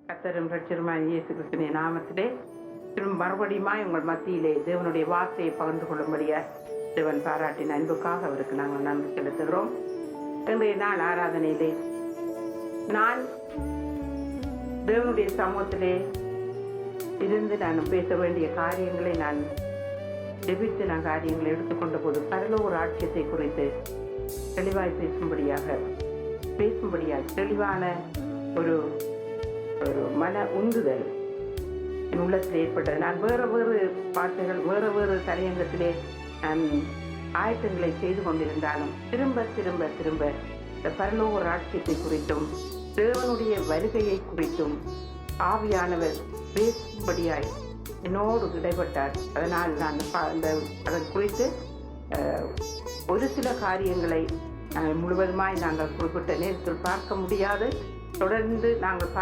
கர்த்தரும் இரட்சகருமாகிய இயேசு கிறிஸ்துவின் நாமத்திலே மறுபடியுமாய் உங்கள் மத்தியிலே தேவனுடைய வார்த்தையை பகிர்ந்து கொள்ளும்படியா தேவன் பாராட்டின் அன்புக்காக அவருக்கு நாங்கள் நன்றி செலுத்துகிறோம். இன்றைய நாள் ஆராதனையிலே நான் தேவனுடைய சமூகத்திலே இருந்து நான் பேச வேண்டிய காரியங்களை நான் ஜெபித்து நான் காரியங்களை எடுத்துக்கொண்ட போது பரலோக ராஜ்யத்தை குறித்து தெளிவாய் பேசும்படியாக தெளிவான ஒரு மன உந்துதல் என் உள்ளத்தில் ஏற்பட்டது. நான் வேறு பாட்டுகள் வேறு தலையங்கத்திலே நான் ஆயத்தங்களை செய்து கொண்டிருந்தாலும் திரும்ப இந்த பரலோக ராஜ்யத்தை குறித்தும் தேவனுடைய வருகையை குறித்தும் ஆவியானவர் பேசும்படியாய் என்னோடு இடைப்பட்டார். அதனால் நான் அதை குறித்து ஒரு சில காரியங்களை முழுவதுமாய் நாங்கள் குறிப்பிட்ட நேரத்தில் பார்க்க முடியாது. தொடர்ந்து நாங்கள்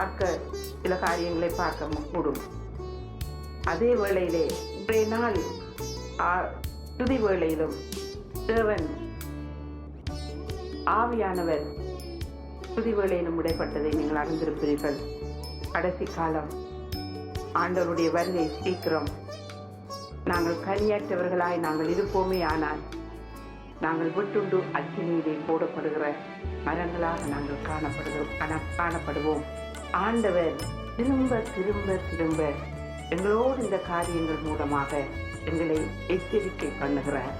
சில காரியங்களை பார்க்க கூடும். அதே வேளையிலே இன்றைய நாள் துதி வேளையிலும் தேவன் ஆவியானவர் துதி வேளையிலும் இடைப்பட்டதை நீங்கள் அறிந்திருப்பீர்கள். கடைசி காலம், ஆண்டவருடைய வருகை சீக்கிரம். நாங்கள் கனியற்றவர்களாய் நாங்கள் இருப்போமே, ஆனால் நாங்கள் விட்டுண்டு அக்கினியிலே போடப்படுகிற மரங்களாக நாங்கள் காணப்படுவோம். ஆண்டவர் திரும்ப எங்களோடு இந்த காரியங்கள் மூலமாக எங்களை எச்சரிக்கை பண்ணுகிறார்.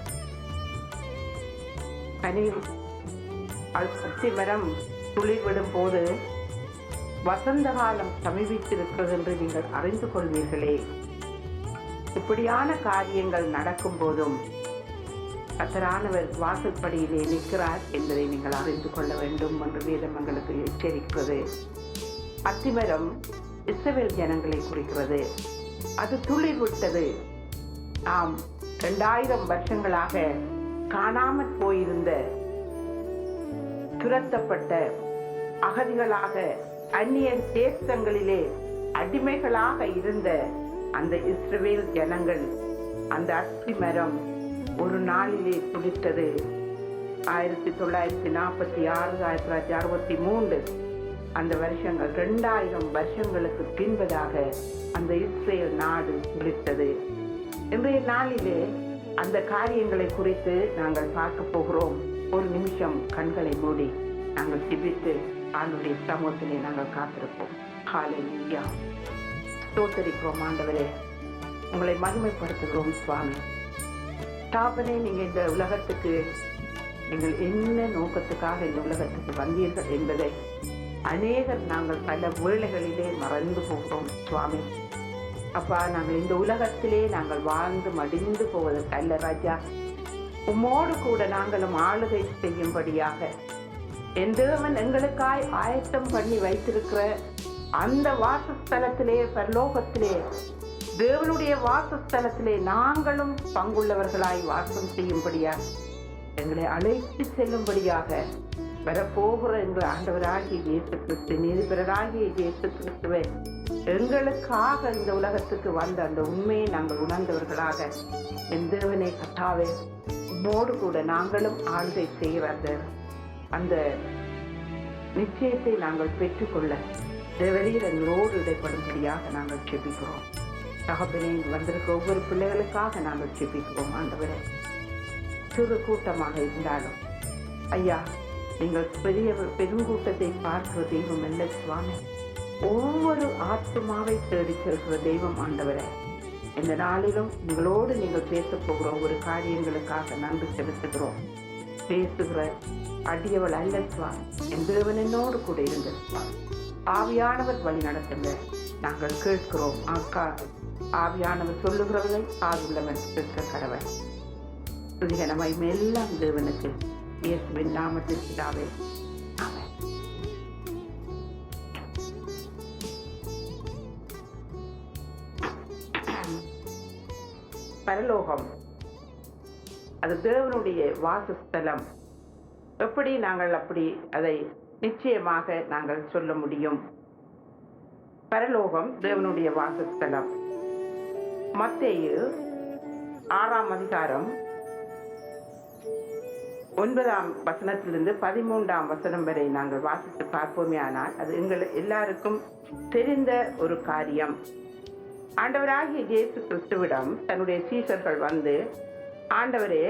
அத்தி மரம் துளிர்விடும் போது வசந்த காலம் சமீபித்திருக்கிறது என்று நீங்கள் அறிந்து கொள்வீர்களே. இப்படியான காரியங்கள் நடக்கும் போதும் கர்த்தரானவர் வாசற்படியிலே நிற்கிறார் என்பதை நீங்கள் அறிந்து கொள்ள வேண்டும் என்று வேதம் எங்களுக்கு எச்சரிக்கிறது. அத்திமரம் இஸ்ரவேல் ஜனங்களை குறிக்கிறது. அது துளிர் விட்டது. நாம் 2000 வருஷங்களாக காணாமற் போயிருந்த, துரத்தப்பட்ட அகதிகளாக அந்நிய தேசங்களிலே அடிமைகளாக இருந்த அந்த இஸ்ரவேல் ஜனங்கள், அந்த அத்திமரம் ஒரு நாளிலே துளிர்த்தது. 1946, 1963 அந்த வருஷங்கள், 2000 வருஷங்களுக்கு பின்பதாக அந்த இஸ்ரேல் நாடு துளிர்த்தது. இன்றைய நாளிலே அந்த காரியங்களை குறித்து நாங்கள் பார்க்க போகிறோம். ஒரு நிமிஷம் கண்களை மூடி நாங்கள் ஜெபித்து ஆண்டவருடைய சமூகத்திலே நாங்கள் காத்திருப்போம். ஹல்லேலூயா. ஸ்தோத்திரிக்கிறோம் ஆண்டவரே, உங்களை மகிமைப்படுத்துகிறோம் சுவாமி. தாபனே, நீங்கள் இந்த உலகத்துக்கு நீங்கள் என்ன நோக்கத்துக்காக இந்த உலகத்துக்கு வந்தீர்கள் என்பதை அநேகர் நாங்கள் பல வேளைகளிலே மறந்து போகிறோம் சுவாமி. அப்பா, நாங்கள் இந்த உலகத்திலே நாங்கள் வாழ்ந்து மடிந்து போவதற்கு அல்ல ராஜா, உம்மோடு கூட நாங்களும் ஆளுகை செய்யும்படியாக என் தேவன் எங்களுக்காய் ஆயத்தம் பண்ணி வைத்திருக்கிற அந்த வாசஸ்தலத்திலே, பரலோகத்திலே, தேவனுடைய வாசஸ்தலத்திலே நாங்களும் பங்குள்ளவர்களாய் வாசம் செய்யும்படியாக எங்களை அழைத்து செல்லும்படியாக வரப்போகிற எங்கள் ஆண்டவராகிய இயேசு கிறிஸ்து, நீதிபரராகிய இயேசு கிறிஸ்துவை எங்களுக்காக இந்த உலகத்துக்கு வந்த அந்த உண்மையை நாங்கள் உணர்ந்தவர்களாக என் தேவனை கர்த்தாவே, உம்மோடு கூட நாங்களும் ஆளுகை செய்கிற அந்த நிச்சயத்தை நாங்கள் பெற்றுக்கொள்ள தேவரீர் எங்களோடு இடைப்படும்படியாக நாங்கள் ஜெபிக்கிறோம். தகப்பனே, வந்திருக்க ஒவ்வொரு பிள்ளைகளுக்காக நாங்கள் ஜெபிக்கிறோம். ஆண்டவரே, சிறு கூட்டமாக இருந்தாலும் ஐயா, நீங்கள் பெருங்கூட்டத்தை பார்க்கிற தெய்வம் அல்ல சுவாமி, ஒவ்வொரு ஆத்மாவை தேடி செல்கிற தெய்வம். ஆண்டவரே, இந்த நாளிலும் உங்களோடு நீங்கள் பேச போகிற ஒவ்வொரு காரியங்களுக்காக நன்றி செலுத்துகிறோம். பேசுகிற அடியவள் அல்ல சுவாமி, என் தேவன் என்னோடு கூட இருந்த சுவாமி. ஆவியானவர் வழி நடத்துங்க, நாங்கள் கேட்கிறோம். ஆவியானவர் சொல்லுகிறவர்களை காதுள்ளவன் கேட்க கடவன். துதிகனமை எல்லாம் தேவனுக்கு, இயேசுவின் நாமத்தில் பிதாவே, ஆமென். பரலோகம் அது தேவனுடைய வாசஸ்தலம். எப்படி நாங்கள் அப்படி அதை நிச்சயமாக நாங்கள் சொல்ல முடியும்? பரலோகம் தேவனுடைய வாசஸ்தலம். மத்தேயு 6ஆம் அதிகாரம் 9ஆம் வசனத்திலிருந்து 13ஆம் வசனம் வரை நாங்கள் வாசித்து பார்ப்போமே. ஆனால் அது எங்கள் எல்லாருக்கும் தெரிந்த ஒரு காரியம். ஆண்டவராகிய இயேசு கிறிஸ்துவிடம் தன்னுடைய சீஷர்கள் வந்து, ஆண்டவரே,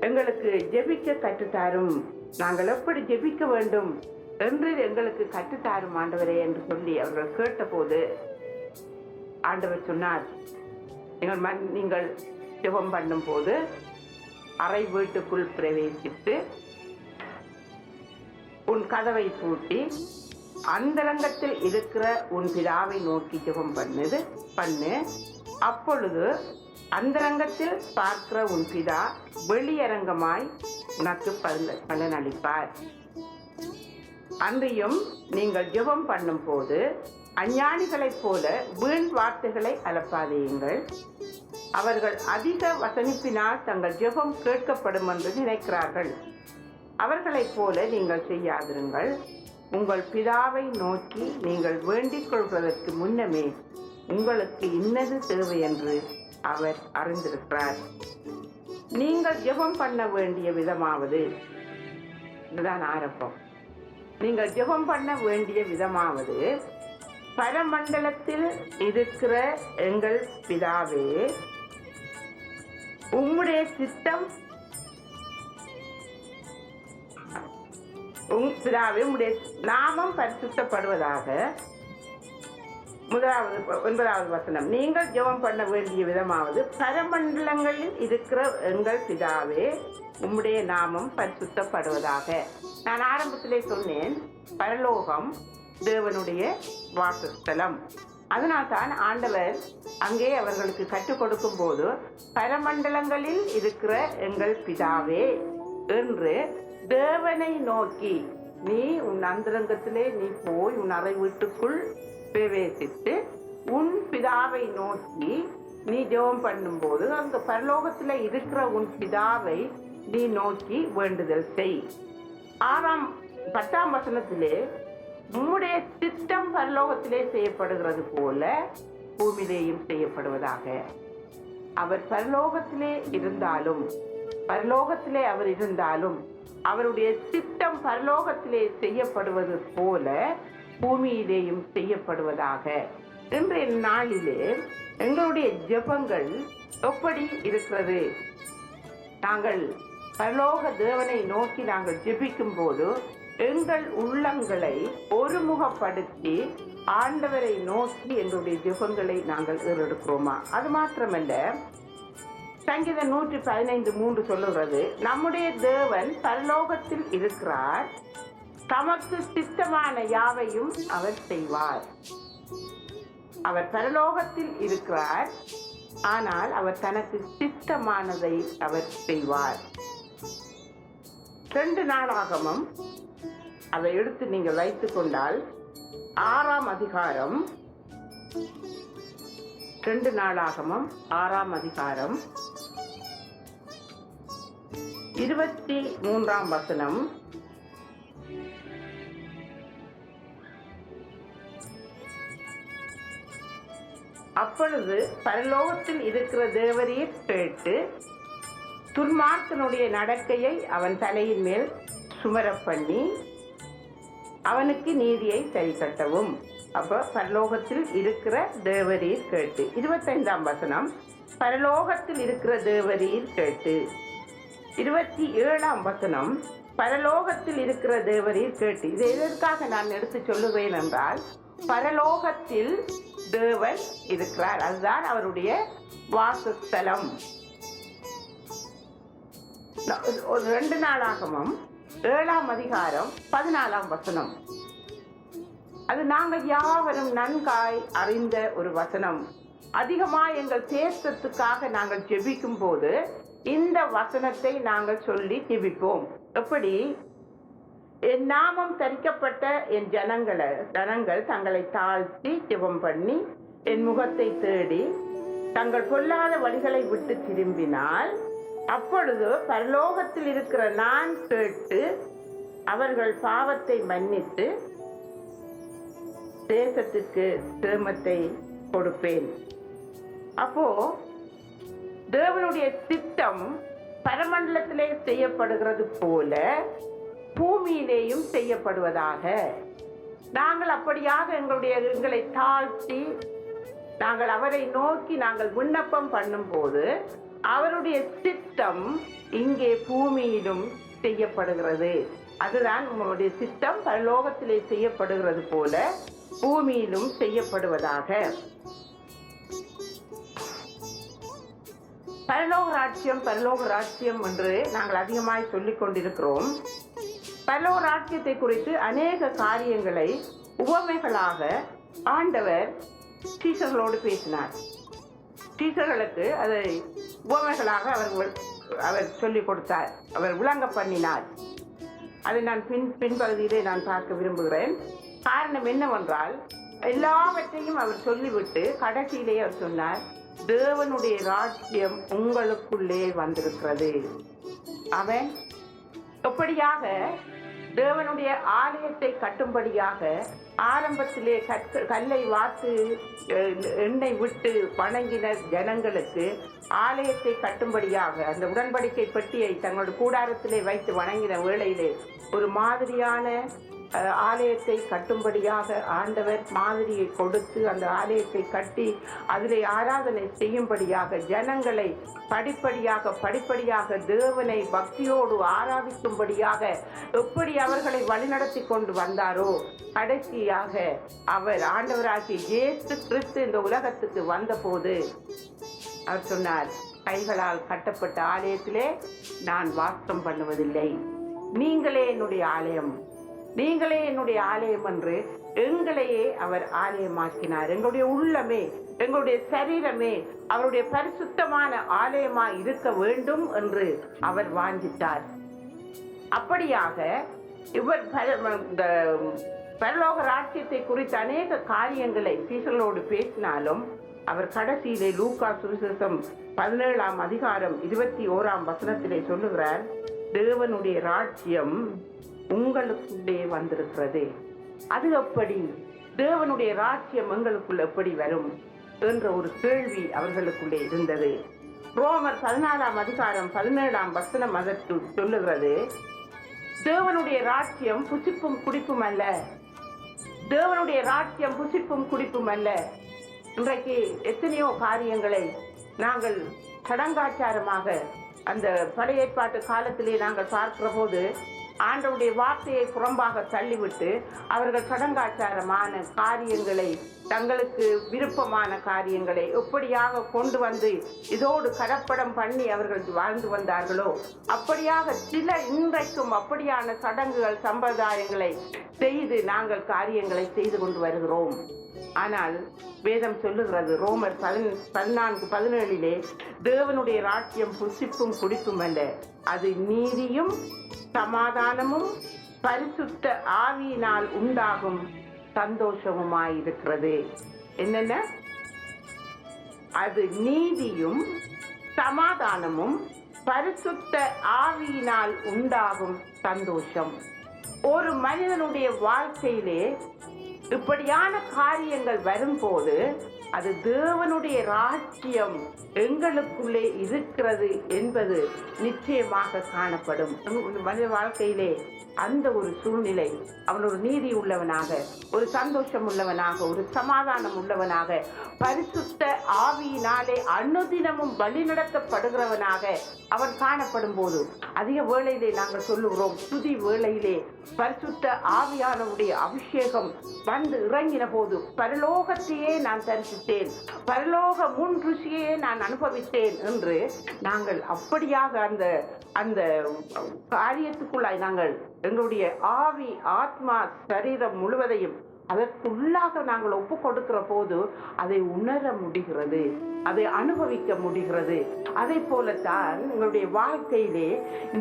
எங்களுக்கு ஜெபிக்க கற்றுத்தாரும், நாங்கள் எப்படி ஜெபிக்க வேண்டும் என்று எங்களுக்கு கற்றுத்தாரும் ஆண்டவரே என்று சொல்லி அவர்கள் கேட்டபோது ஆண்டவர் சொன்னார், நீங்கள் ஜெபம் பண்ணும் போது அறை வீட்டுக்குள் பிரவேசித்து உன் கதவை பூட்டி அந்தரங்கத்தில் இருக்கிற உன் பிதாவை நோக்கி ஜெபம் பண்ணு. அப்பொழுது அந்தரங்கத்தில் பார்க்கிற உன் பிதா வெளியரங்கமாய் உனக்கு பலன் அளிப்பார். அன்றையும் நீங்கள் ஜெபம் பண்ணும் போது அஞ்ஞானிகளைப் போல வீண் வார்த்தைகளை அலப்பாதீங்கள். அவர்கள் அதிக வசனிப்பினால் தங்கள் ஜெபம் கேட்கப்படும் என்று நினைக்கிறார்கள். அவர்களைப் போல நீங்கள் செய்யாதிருங்கள். உங்கள் பிதாவை நோக்கி நீங்கள் வேண்டிக் கொள்வதற்கு முன்னமே உங்களுக்கு இன்னது தேவை என்று அவர் அறிந்திருக்கிறார். நீங்கள் ஜெபம் பண்ண வேண்டிய விதமாவது, இதுதான் ஆரம்பம். நீங்கள் ஜெபம் பண்ண வேண்டிய விதமாவது, பரமண்டலத்தில் இருக்கிற எங்கள் பிதாவே, உம்முடைய சித்தம் பிதாவே, உம்முடைய நாமம் பரிசுத்தப்படுவதாக. 9வது வசனம், நீங்கள் ஜெபம் பண்ண வேண்டிய விதமாவது, பரமண்டலங்களில் இருக்கிற எங்கள் பிதாவே, உம்முடைய நாமம் பரிசுத்தப்படுவதாக. நான் ஆரம்பத்திலே சொன்னேன், பரலோகம் தேவனுடைய வாசஸ்தலம். அதனால்தான் ஆண்டவர் அங்கே அவர்களுக்கு கற்றுக் கொடுக்கும் போது பரமண்டலங்களில் இருக்கிற எங்கள் பிதாவே என்று தேவனை நோக்கி, நீ உன் அந்தரங்கத்திலே நீ போய் உன் அறை வீட்டுக்குள் பிரவேசித்து உன் பிதாவை நோக்கி நீ ஜெபம் பண்ணும்போது அங்க பரலோகத்துல இருக்கிற உன் பிதாவை நீ நோக்கி வேண்டுதல் செய். 10ஆம் வசனத்திலே, உம்முடைய சித்தம் பரலோகத்திலே செய்யப்படுகிறது போல பூமியிலேயும் செய்யப்படுவதாக. அவர் பரலோகத்திலே அவர் இருந்தாலும் அவருடைய சித்தம் பரலோகத்திலே செய்யப்படுவது போல பூமியிலேயும் செய்யப்படுவதாக. இன்றைய நாளிலே எங்களுடைய ஜெபங்கள் எப்படி இருக்கிறது? நாங்கள் பரலோக தேவனை நோக்கி நாங்கள் ஜெபிக்கும் போது எங்கள் உள்ளங்களை ஒருமுகப்படுத்தி ஆண்டவரை நோக்கி எங்களுடைய ஜெபங்களை நாங்கள் ஏறெடுக்கிறோமா? அது மாத்திரமல்ல, சங்கீதம் 115:3 சொல்லுகிறது, நம்முடைய தேவன் பரலோகத்தில் இருக்கிறார், தமக்கு சித்தமான யாவையும் அவர் செய்வார். அவர் பரலோகத்தில் இருக்கிறார், ஆனால் அவர் தனக்கு சித்தமானதை அவர் செய்வார். 2 நாளாகமம் அதை எடுத்து நீங்கள் வைத்துக் கொண்டால் 6ஆம் அதிகாரம், 2 நாளாகமம் 6ஆம் அதிகாரம் 23ஆம் வசனம், அப்பொழுது பரலோகத்தில் இருக்கிற தேவரீர் கேட்டு துன்மார்க்கனுடைய நடக்கையை அவன் தலையின் மேல் சுமர பண்ணி அவனுக்கு நீதியை சரி கட்டவும். அப்ப பரலோகத்தில் இருக்கிற தேவரீர் கேட்டு. 25ஆம் வசனம், பரலோகத்தில் இருக்கிற தேவரீர் கேட்டு. 27ஆம் வசனம், பரலோகத்தில் இருக்கிற தேவரீர் கேட்டு. இது எதற்காக நான் எடுத்து சொல்லுவேன் என்றால், பரலோகத்தில் தேவன் இருக்கிறார், அதுதான் அவருடைய வாசஸ்தலம். 2 நாளாகமம் 7ஆம் அதிகாரம் 14ஆம் வசனம், அது நாங்கள் யாவரும் நன்காய் அறிந்த ஒரு வசனம். அதிகமாக எங்கள் தேசத்துக்காக நாங்கள் ஜெபிக்கும் போது இந்த வசனத்தை நாங்கள் சொல்லி ஜெபிப்போம். எப்படி? என் நாமம் தரிக்கப்பட்ட என் ஜனங்கள் தங்களை தாழ்த்தி ஜெபம் பண்ணி என் முகத்தை தேடி தங்கள் பொல்லாத வழிகளை விட்டு திரும்பினால், அப்பொழுது பரலோகத்தில் இருக்கிற நான் கேட்டு அவர்கள் பாவத்தை மன்னித்து தேசத்துக்கு சேமத்தை கொடுப்பேன். அப்போ தேவனுடைய திட்டம் பரமண்டலத்திலே செய்யப்படுகிறது போல பூமியிலேயும் செய்யப்படுவதாக. நாங்கள் அப்படியாக எங்களை தாழ்த்தி நாங்கள் அவரை நோக்கி நாங்கள் விண்ணப்பம் பண்ணும் போது அவருடைய சித்தம் இங்கே பூமியிலும் செய்யப்படுகிறது. அதுதான் உங்களுடைய சித்தம் பரலோகத்திலே செய்யப்படுகிறது போல பூமியிலும் செய்யப்படுவதாக. பரலோக ராஜ்யம் என்று நாங்கள் அதிகமாய் சொல்லிக் கொண்டிருக்கிறோம். பரலோக ராஜ்யத்தை குறித்து அநேக காரியங்களை உவமைகளாக ஆண்டவர் சீசர்களோடு பேசினார். சீசர்களுக்கு அதை உவமைகளாக அவர் சொல்லிக் கொடுத்தார், அவர் விளங்க பண்ணினார். அதை நான் பின்பகுதியிலே நான் பார்க்க விரும்புகிறேன். காரணம் என்னவென்றால், எல்லாவற்றையும் அவர் சொல்லிவிட்டு கடைசியிலே அவர் சொன்னார், தேவனுடைய ராஜ்யம் உங்களுக்குள்ளே வந்திருக்கிறது. அவன் எப்படியாக தேவனுடைய ஆலயத்தை கட்டும்படியாக ஆரம்பத்திலே கல்லை வாத்து எண்ணெய் விட்டு வணங்கின ஜனங்களுக்கு ஆலயத்தை கட்டும்படியாக அந்த உடன்படிக்கை பெட்டியை தங்களுடைய கூடாரத்திலே வைத்து வணங்கின வேளையிலே ஒரு மாதிரியான ஆலயத்தை கட்டும்படியாக ஆண்டவர் மாதிரியை கொடுத்து அந்த ஆலயத்தை கட்டி அதிலே ஆராதனை செய்யும்படியாக ஜனங்களை படிப்படியாக தேவனை பக்தியோடு ஆராதிக்கும்படியாக எப்படி அவர்களை வழிநடத்தி கொண்டு வந்தாரோ, கடைசியாக அவர் ஆண்டவராகிய இயேசு கிறிஸ்து இந்த உலகத்துக்கு வந்தபோது அவர் சொன்னார், கைகளால் கட்டப்பட்ட ஆலயத்திலே நான் வாசம் பண்ணுவதில்லை, நீங்களே என்னுடைய ஆலயம் என்று எங்களையே அவர் ஆலயமாக்கினார். எங்களுடைய உள்ளமே, எங்களுடைய சரீரமே அவருடைய பரிசுத்தமான ஆலயமாய் இருக்க வேண்டும் என்று அவர் வாஞ்சித்தார். அப்படியாக இவர் பரலோக ராஜ்யத்தை குறித்த அநேக காரியங்களை சீசர்களோடு பேசினாலும் அவர் கடைசியிலே லூக்கா சுவிசேஷம் 17ஆம் அதிகாரம் 21ஆம் வசனத்திலே சொல்லுகிறார், தேவனுடைய ராஜ்யம் உங்களுக்குள்ளே வந்திருக்கிறது. அது எப்படி? தேவனுடைய ராஜ்யம் எங்களுக்குள்ள எப்படி வரும் என்ற ஒரு கேள்வி அவர்களுக்குள்ளே இருந்தது. ரோமர் 14ஆம் அதிகாரம் 17ஆம் வசனம் அதற்கு சொல்லுகிறது, தேவனுடைய ராஜ்யம் புசிப்பும் குடிப்பும் அல்ல. தேவனுடைய ராஜ்யம் புசிப்பும் குடிப்பும் அல்ல. இன்றைக்கு எத்தனையோ காரியங்களை நாங்கள் சடங்காச்சாரமாக அந்த பழைய ஏற்பாட்டு காலத்திலே நாங்கள் பார்க்கிற போது ஆண்டவருடைய வார்த்தையை புறம்பாக தள்ளிவிட்டு அவர்கள் சடங்காச்சாரமான காரியங்களை, தங்களுக்கு விருப்பமான காரியங்களை எப்படியாக கொண்டு வந்து இதோடு கலப்படம் பண்ணி அவர்கள் வாழ்ந்து வந்தார்களோ, அப்படியாக சில இன்றைக்கும் அப்படியான சடங்குகள் சம்பிரதாயங்களை செய்து நாங்கள் காரியங்களை செய்து கொண்டு வருகிறோம். ஆனால் வேதம் சொல்லுகிறது, ரோமர் 14:17 தேவனுடைய ராஜ்யம் புசிப்பும் குடிப்பும் அல்ல, அது நீதியும் சமாதானமும் பரிசுத்த ஆவியினால் உண்டாகும் சந்தோஷமுமாயிருக்கிறது. என்னென்ன? அது நீதியும் சமாதானமும் பரிசுத்த ஆவியினால் உண்டாகும் சந்தோஷம். ஒரு மனிதனுடைய வாழ்க்கையிலே இப்படியான காரியங்கள் வரும்போது அது தேவனுடைய ராஜ்யம் எங்களுக்குள்ளே இருக்கிறது என்பது நிச்சயமாக காணப்படும். மனித வாழ்க்கையிலே அந்த ஒரு சூழ்நிலை, அவன் ஒரு நீதி உள்ளவனாக, ஒரு சந்தோஷம் உள்ளவனாக, ஒரு சமாதானம் உள்ளவனாக, பரிசுத்த ஆவியினாலே அனுதினமும் வழிநடத்தப்படுகிறவனாக அவன் காணப்படும் போது, அதிக வேளையிலே நாங்கள் சொல்லுகிறோம், துதி வேளையிலே பரிசுத்த ஆவியானவருடைய அபிஷேகம் வந்து இறங்கின போது பரலோகத்தையே நான் தரிசித்தேன், பரலோக முன் ருசியே நான் அனுபவித்தேன் என்று நாங்கள் அப்படியாக அந்த காரியத்துக்குள்ளாய் நாங்கள் எங்களுடைய ஆவி, ஆத்மா, சரீரம் முழுவதையும் அதற்குள்ளாக நாங்கள் ஒப்பு கொடுக்கிற போது அதை உணர முடிகிறது, அதை அனுபவிக்க முடிகிறது. அதை போலத்தான் எங்களுடைய வாழ்க்கையிலே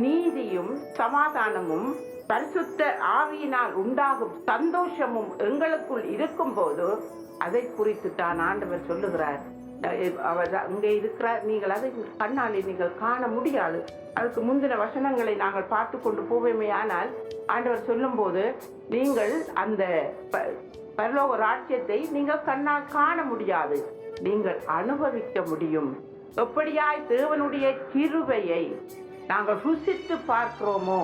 நீதியும் சமாதானமும் பரிசுத்த ஆவியினால் உண்டாகும் சந்தோஷமும் எங்களுக்குள் இருக்கும் போது அதை குறித்து தான் ஆண்டவர் சொல்லுகிறார். அவர் அங்கே இருக்கிறார், நீங்கள் அதை கண்ணாலே நீங்கள் காண முடியாது. அதுக்கு முந்தின வசனங்களை நாங்கள் பார்த்து கொண்டு போவோமே. ஆனால் ஆண்டவர் சொல்லும் போது, நீங்கள் அந்த பரலோக ராஜ்யத்தை நீங்கள் கண்ணால் காண முடியாது, நீங்கள் அனுபவிக்க முடியும். எப்படியாய் தேவனுடைய கிருபையை நாங்கள் ருசித்து பார்க்கிறோமோ,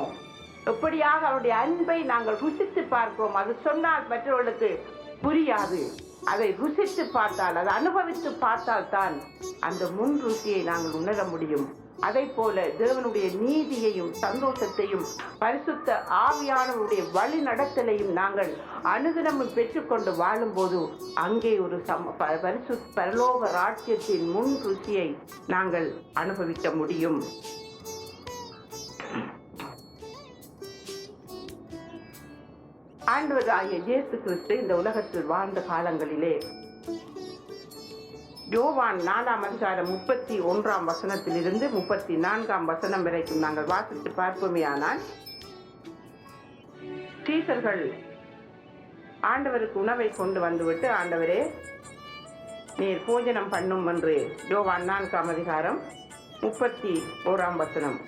எப்படியாக அவருடைய அன்பை நாங்கள் ருசித்து பார்க்கிறோம். அது சொன்னால் மற்றவர்களுக்கு புரியாது. அதை ருசித்து பார்த்தால், அதை அனுபவித்து பார்த்தால் தான் அந்த முன் ருசியை நாங்கள் உணர முடியும். அதை போல தேவனுடைய நீதியையும் சந்தோஷத்தையும் பரிசுத்த ஆவியானவருடைய வழி நடத்தலையும் நாங்கள் அனுதினமும் பெற்றுக்கொண்டு வாழும்போது அங்கே ஒரு பரலோக ராஜ்யத்தின் முன் ருசியை நாங்கள் அனுபவிக்க முடியும். ஆண்டவராகிய இயேசு கிறிஸ்து இந்த உலகத்தில் வாழ்ந்த காலங்களிலே யோவான் 4ஆம் அதிகாரம் 31ஆம் வசனத்திலிருந்து 34ஆம் வசனம் வரைக்கும் நாங்கள் வாசித்து பார்ப்போமேயானால், சீசர்கள் ஆண்டவருக்கு உணவை கொண்டு வந்துவிட்டு, ஆண்டவரே நீர் போஜனம் பண்ணும் என்று யோவான் 4ஆம் அதிகாரம் 31ஆம் வசனம்.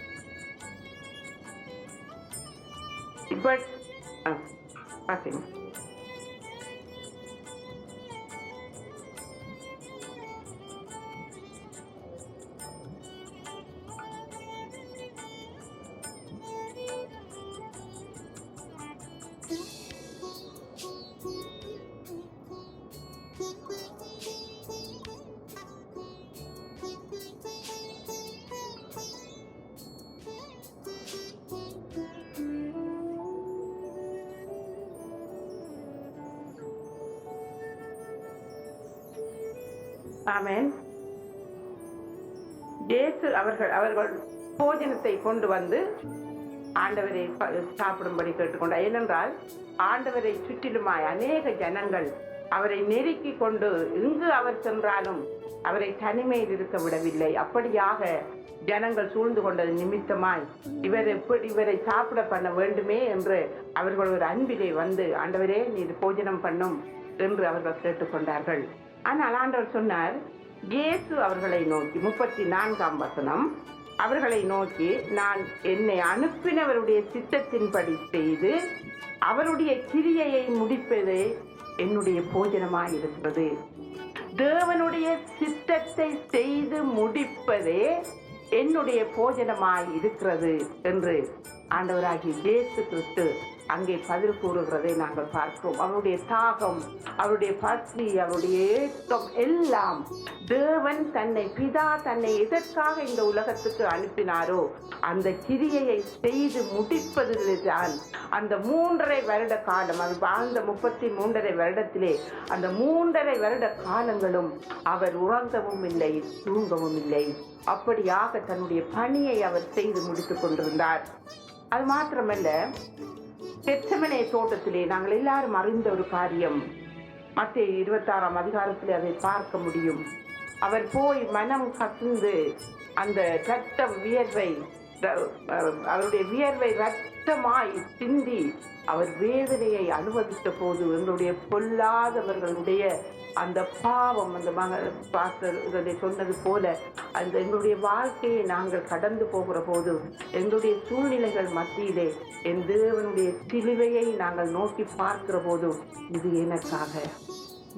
ஆமென். இயேசு அவர்கள் போஜனத்தை கொண்டு வந்து ஆண்டவரை சாப்பிடும்படி கேட்டுக்கொண்டார். ஏனென்றால் ஆண்டவரை சுற்றிலுமாய் அநேக ஜனங்கள் அவரை நெருக்கி கொண்டு எங்கு அவர் சென்றாலும் அவரை தனிமையில் இருக்க விடவில்லை. அப்படியாக ஜனங்கள் சூழ்ந்து கொண்டது நிமித்தமாய் இவரை சாப்பிட பண்ண வேண்டுமே என்று அவர்கள் ஒரு அன்பிலே வந்து, ஆண்டவரே நீர் போஜனம் பண்ணும் என்று அவர்கள் கேட்டுக்கொண்டார்கள். ஆனால் ஆண்டவர் சொன்னார், இயேசு அவர்களை நோக்கி 34ஆம் வசனம், அவர்களை நோக்கி, நான் என்னை அனுப்பினவருடைய சித்தத்தின்படி செய்து அவருடைய கிரியையை முடிப்பதே என்னுடைய போஜனமாய் இருக்கிறது. தேவனுடைய சித்தத்தை செய்து முடிப்பதே என்னுடைய போஜனமாய் இருக்கிறது என்று ஆண்டவராகிய இயேசு கிறிஸ்து அங்கே பதில் கூறுகிறதை நாங்கள் பார்க்கிறோம். அவருடைய தாகம், அவருடைய பசி, அவருடைய ஏக்கம் எல்லாம் தேவன் பிதா தன்னை எதற்காக இந்த உலகத்துக்கு அனுப்பினாரோ அந்த கிரியையை செய்து முடிப்பதுதான். அந்த 3.5 வருட காலம், அவர் வாழ்ந்த 33.5 வருடத்திலே அந்த 3.5 வருட காலங்களும் அவர் உறங்கவும் இல்லை, தூங்கவும் இல்லை. அப்படியாக தன்னுடைய பணியை அவர் செய்து முடித்துக் கொண்டிருந்தார். அது மாத்திரமல்ல, கெத்செமனே தோட்டத்திலே நாங்கள் எல்லாரும் அறிந்த ஒரு காரியம், மத்தேயு 26ஆம் அதிகாரத்திலே அதை பார்க்க முடியும். அவர் போய் மனம் கசிந்து அந்த இரத்தம் வியர்வை, அவருடைய வியர்வை இரத்தமாய் சிந்தி அவர் வேதனையை அனுபவித்த போது எங்களுடைய பொல்லாதவர்களுடைய அந்த பாவம், அந்த பாஸ்டர் சொன்னது போல அந்த எங்களுடைய வாழ்க்கையை நாங்கள் கடந்து போகிற போது எங்களுடைய சூழ்நிலைகள் மத்தியிலே என் தேவனுடைய சிலுவையை நாங்கள் நோக்கி பார்க்கிற போது இது எனக்காக,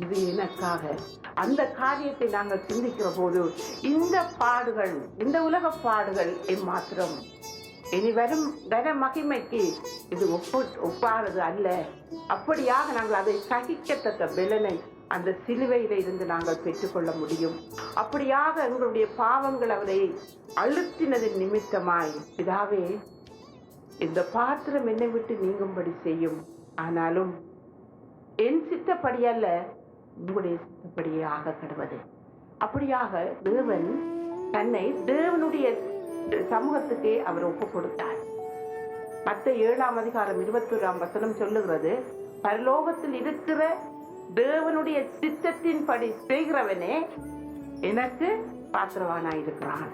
இது எனக்காக அந்த காரியத்தை நாங்கள் சிந்திக்கிற போது இந்த பாடுகள், இந்த உலக பாடுகள் எம்மாத்திரம் இனி வரும் மகிமைக்கு இது ஒப்பானது அல்ல. அப்படியாக நாங்கள் அதை சகிக்கத்தக்க பலனை அந்த சிலுவையில இருந்து நாங்கள் பெற்றுக்கொள்ள முடியும். அப்படியாக எங்களுடைய பாவங்கள் அவரை அழுத்தினதின் நிமித்தமாய், பிதாவே இந்த பாத்திரம் என்னை விட்டு நீங்கும்படி செய்யும், ஆனாலும் என் சித்தப்படி அல்ல உங்களுடைய சித்தப்படியே ஆக கடவது. அப்படியாக தேவன் தன்னை தேவனுடைய சமூகத்துக்கே அவர் ஒப்பு கொடுத்தார். மத்தேயு 7ஆம் அதிகாரம் 21ஆம் வசனம் சொல்லுகிறது, பரலோகத்தில் இருக்கிற தேவனுடைய சித்தத்தின்படி செய்கிறவனே எனக்கு பாத்திரவானாய் இருக்கிறான்,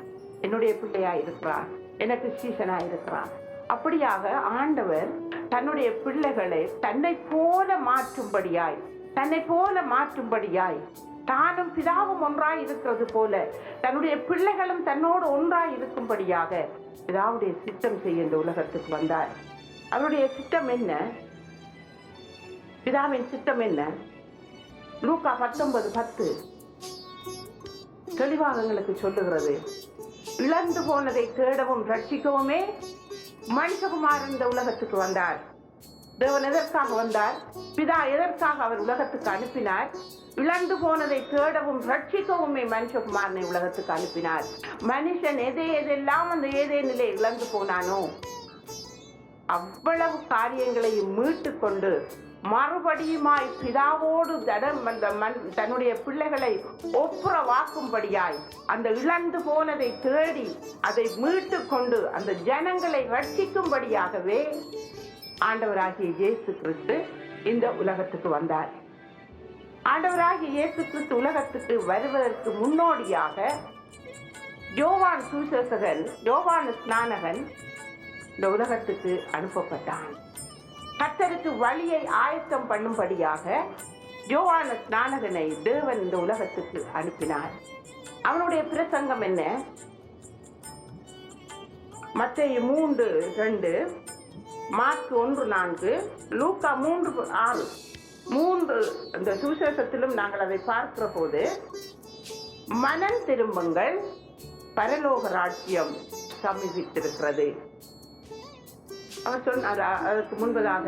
என்னுடைய பிள்ளையாய் இருக்கிறான், எனக்கு சீசனாய் இருக்கிறான். அப்படியாக ஆண்டவர் தன்னுடைய பிள்ளைகளை தன்னை போல மாற்றும்படியாய் தானும் பிதாவும் ஒன்றாய் இருக்கிறது போல தன்னுடைய பிள்ளைகளும் தன்னோடு ஒன்றாய் இருக்கும்படியாக பிதாவுடைய சித்தம் செய்ய இந்த உலகத்துக்கு வந்தார். அவருடைய சித்தம் என்ன? பிதாவின் சித்தம் என்ன? லூக்கா 19:10 தெளிவாக எங்களுக்கு சொல்லுகிறது. இழந்து போனதை தேடவும் ரட்சிக்கவுமே மனுஷகுமாரன் இந்த உலகத்துக்கு வந்தார். தேவன் எதற்காக வந்தார்? பிதா எதற்காக அவர் உலகத்துக்கு அனுப்பினார்? இழந்து போனதை தேடவும் ரட்சிக்கவுமே மனுஷகுமாரனை உலகத்துக்கு அனுப்பினார். மனுஷன் எதெல்லாம் அந்த ஏதேனிலே இழந்து போனானோ அவ்வளவு காரியங்களையும் மீட்டு கொண்டு மறுபடியுமாய் பிதாவோடு தன்னுடைய பிள்ளைகளை ஒப்புரவாக்கும்படியாய் அந்த இழந்து போனதை தேடி அதை மீட்டு கொண்டு அந்த ஜனங்களை ரட்சிக்கும்படியாகவே ஆண்டவராகிய இயேசு கிறிஸ்து இந்த உலகத்துக்கு வந்தார். ஆண்டவராகிய இயேசு கிறிஸ்து உலகத்துக்கு வருவதற்கு முன்னோடியாக யோவான் சுவிசேஷகன், யோவான் ஸ்நானகன் இந்த உலகத்துக்கு அனுப்பப்பட்டான். கர்த்தருக்கு வழியை ஆயத்தம் பண்ணும்படியாக யோவான் ஸ்நானகனை தேவன் இந்த உலகத்துக்கு அனுப்பினார். அவனுடைய பிரசங்கம் என்ன? மத்தேயு 3:2, மார்க் 1:4, லூக்கா 3:6, 3 இந்த சுவிசேஷத்திலும் நாங்கள் அதை பார்க்கிற போது, மனம் திரும்புங்கள், பரலோக ராஜ்யம் சமீபித்திருக்கிறது. அவர் சொன்னார். அதற்கு முன்பதாக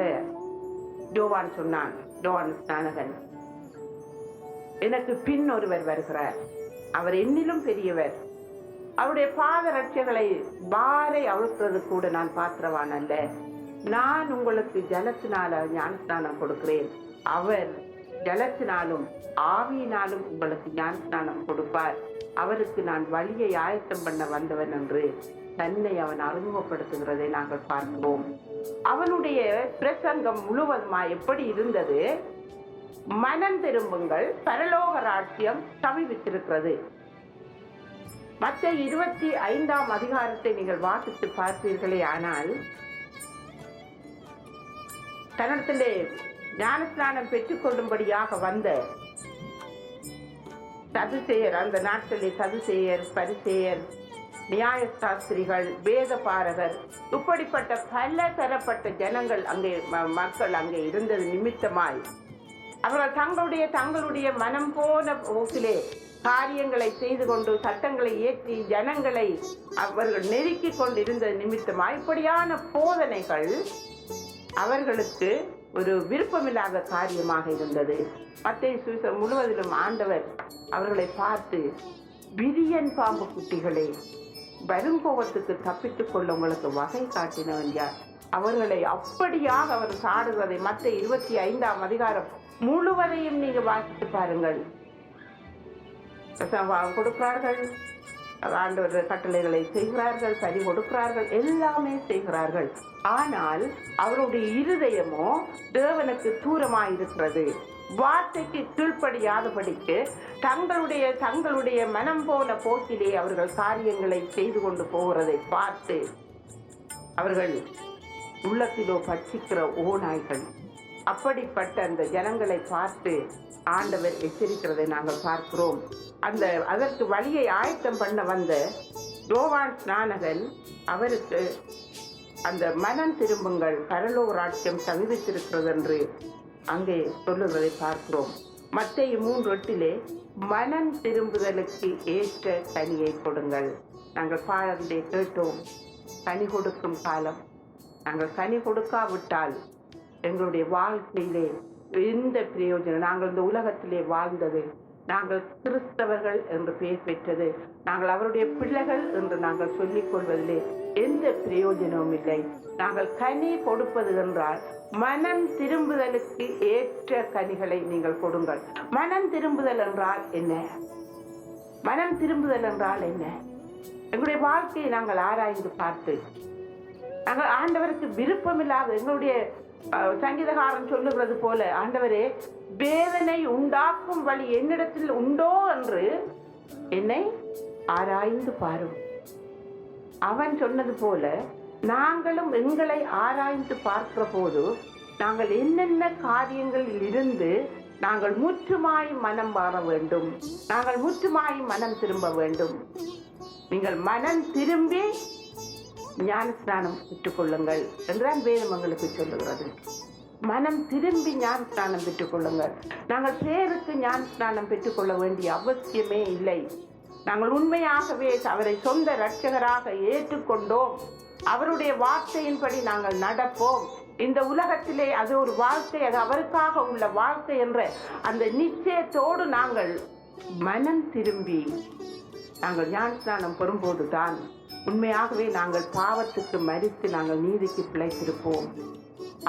யோவான் சொன்னான், யோவான் ஸ்நானகன், எனக்கு பின் ஒருவர் வருகிறார், அவர் என்னிலும் பெரியவர், அவருடைய பாத ரட்சைகளை வாரை அழுத்துறது கூட நான் பாத்திரவான் அல்ல, நான் உங்களுக்கு ஜலத்தினால ஞானஸ்நானம் கொடுக்கிறேன், அவர் ஜலத்தினாலும் ஆவியினாலும் உங்களுக்கு ஞானஸ்நானம் கொடுப்பார், அவருக்கு நான் வழியை ஆயத்தம் பண்ண வந்தவன் என்று தன்னை அவன் அறிமுகப்படுத்துகிறதை நாங்கள் பார்க்கிறோம். அவனுடைய பிரசங்கம் முழுவதுமாய் எப்படி இருந்தது? மனம் திரும்புங்கள், பரலோக ராஜ்யம் சமீபித்திருக்கிறது. மத்தேயு 25ஆம் அதிகாரத்தை நீங்கள் வாசித்து பார்ப்பீர்களே ஆனால், தன்னிடத்திலே ஞானஸ்நானம் பெற்றுக் கொள்ளும்படியாக வந்த சதுசேயர், அந்த நாட்களில் சதுசேயர், பரிசேயர், நியாய சாஸ்திரிகள், வேத பாரகர், இப்படிப்பட்ட பல தரப்பட்ட ஜனங்கள் அங்கே மக்கள் அங்கே இருந்தது நிமித்தமாய் அவர்கள் தங்களுடைய மனம் போன போக்கிலே காரியங்களை செய்து கொண்டு சட்டங்களை இயற்றி ஜனங்களை அவர்கள் நெருக்கி கொண்டிருந்த நிமித்தமாய் இப்படியான போதனைகள் அவர்களுக்கு ஒரு விருப்பமில்லாத காரியமாக இருந்தது. மத்தேயு சுவிசேஷம் முழுவதிலும் ஆண்டவர் அவர்களை பார்த்து, விரியன் பாம்பு குட்டிகளே, வருங்கோபத்துக்கு தப்பித்துக் கொள்ள உங்களுக்கு வகை காட்டினவன் யார்? அவர்களை அப்படியாக அவர் சாடுவதை மத்தேயு 25ஆம் அதிகாரம் முழுவதையும் நீங்க வாசித்து பாருங்கள். கொடுக்கிறார்கள், ஆண்டவர் கட்டளைகளை செய்கிறார்கள், பறி கொடுக்கிறார்கள், எல்லாமே செய்கிறார்கள். ஆனால் அவருடைய இருதயமோ தேவனுக்கு தூரமாயிருக்கிறது. வார்த்தைக்கு கீழ்ப்படியாதபடிக்கு தங்களுடைய மனம் போன போக்கிலே அவர்கள் காரியங்களை செய்து கொண்டு போகிறதை பார்த்து அவர்கள் உள்ளத்திலோ பட்சிக்கிற ஓநாய்கள், அப்படிப்பட்ட அந்த ஜனங்களை பார்த்து ஆண்டவர் எச்சரிக்கிறதை நாங்கள் பார்க்கிறோம். அதற்கு வழியை ஆயத்தம் பண்ண வந்த யோவான் ஸ்நானகன் அவருக்கு அந்த மனம் திரும்புங்கள், பரலோக ராஜ்யம் சமீபித்திருக்கிறது என்று அங்கே சொல்லுவதை பார்க்கிறோம். மத்தேயு 3:8 மனம் திரும்புதலுக்கு ஏற்ற கனியை கொடுங்கள். நாங்கள் பாடத்தை கேட்டோம், கனி கொடுக்கும் காலம். நாங்கள் கனி கொடுக்காவிட்டால் எங்களுடைய வாழ்க்கையிலே எந்த பிரயோஜனம்? நாங்கள் இந்த உலகத்திலே வாழ்ந்தது, நாங்கள் கிறிஸ்தவர்கள் என்று பெயர் பெற்றது, நாங்கள் அவருடைய பிள்ளைகள் என்று நாங்கள் சொல்லிக் கொள்வதிலே எந்த பிரயோஜனமும் இல்லை. நாங்கள் கனி கொடுப்பது என்றால் மனம் திரும்புதலுக்கு ஏற்ற கனிகளை நீங்கள் கொடுங்கள். மனம் திரும்புதல் என்றால் என்ன? மனம் திரும்புதல் என்றால் என்ன? எங்களுடைய வாழ்க்கையை நாங்கள் ஆராய்ந்து பார்த்து, நாங்கள் ஆண்டவருக்கு விருப்பமில்லாத, எங்களுடைய சங்கீதகாரன் சொல்லுகிறது போல, ஆண்டவரே வேதனை உண்டாக்கும் வழி என்னிடத்தில் உண்டோ என்று என்னை ஆராய்ந்து பாரும். அவன் சொன்னது போல நாங்களும் எங்களை ஆராய்ந்து பார்க்கிற போது நாங்கள் என்னென்ன காரியங்களில் இருந்து நாங்கள் முற்றுமாய் மனம் மாற வேண்டும், நாங்கள் முற்றுமாய் மனம் திரும்ப வேண்டும். நீங்கள் மனம் திரும்பி ஞானஸ்நானம் பெற்றுக்கொள்ளுங்கள் என்றுதான் வேதம் எங்களுக்கு சொல்லுகிறது. மனம் திரும்பி ஞானஸ்நானம் பெற்றுக்கொள்ளுங்கள். நாங்கள் பேருக்கு ஞானஸ்நானம் பெற்றுக்கொள்ள வேண்டிய அவசியமே இல்லை. நாங்கள் உண்மையாகவே அவரை சொந்த இரட்சகராக ஏற்றுக்கொண்டோம், அவருடைய வார்த்தையின்படி நாங்கள் நடப்போம், இந்த உலகத்திலே அது ஒரு வாழ்க்கை, அது அவருக்காக உள்ள வாழ்க்கை என்ற அந்த நிச்சயத்தோடு நாங்கள் மனம் திரும்பி நாங்கள் ஞானஸ்நானம் பெறும்போதுதான் உண்மையாகவே நாங்கள் பாவத்துக்கு மரித்து நாங்கள் நீதிக்கு பிழைத்திருப்போம்.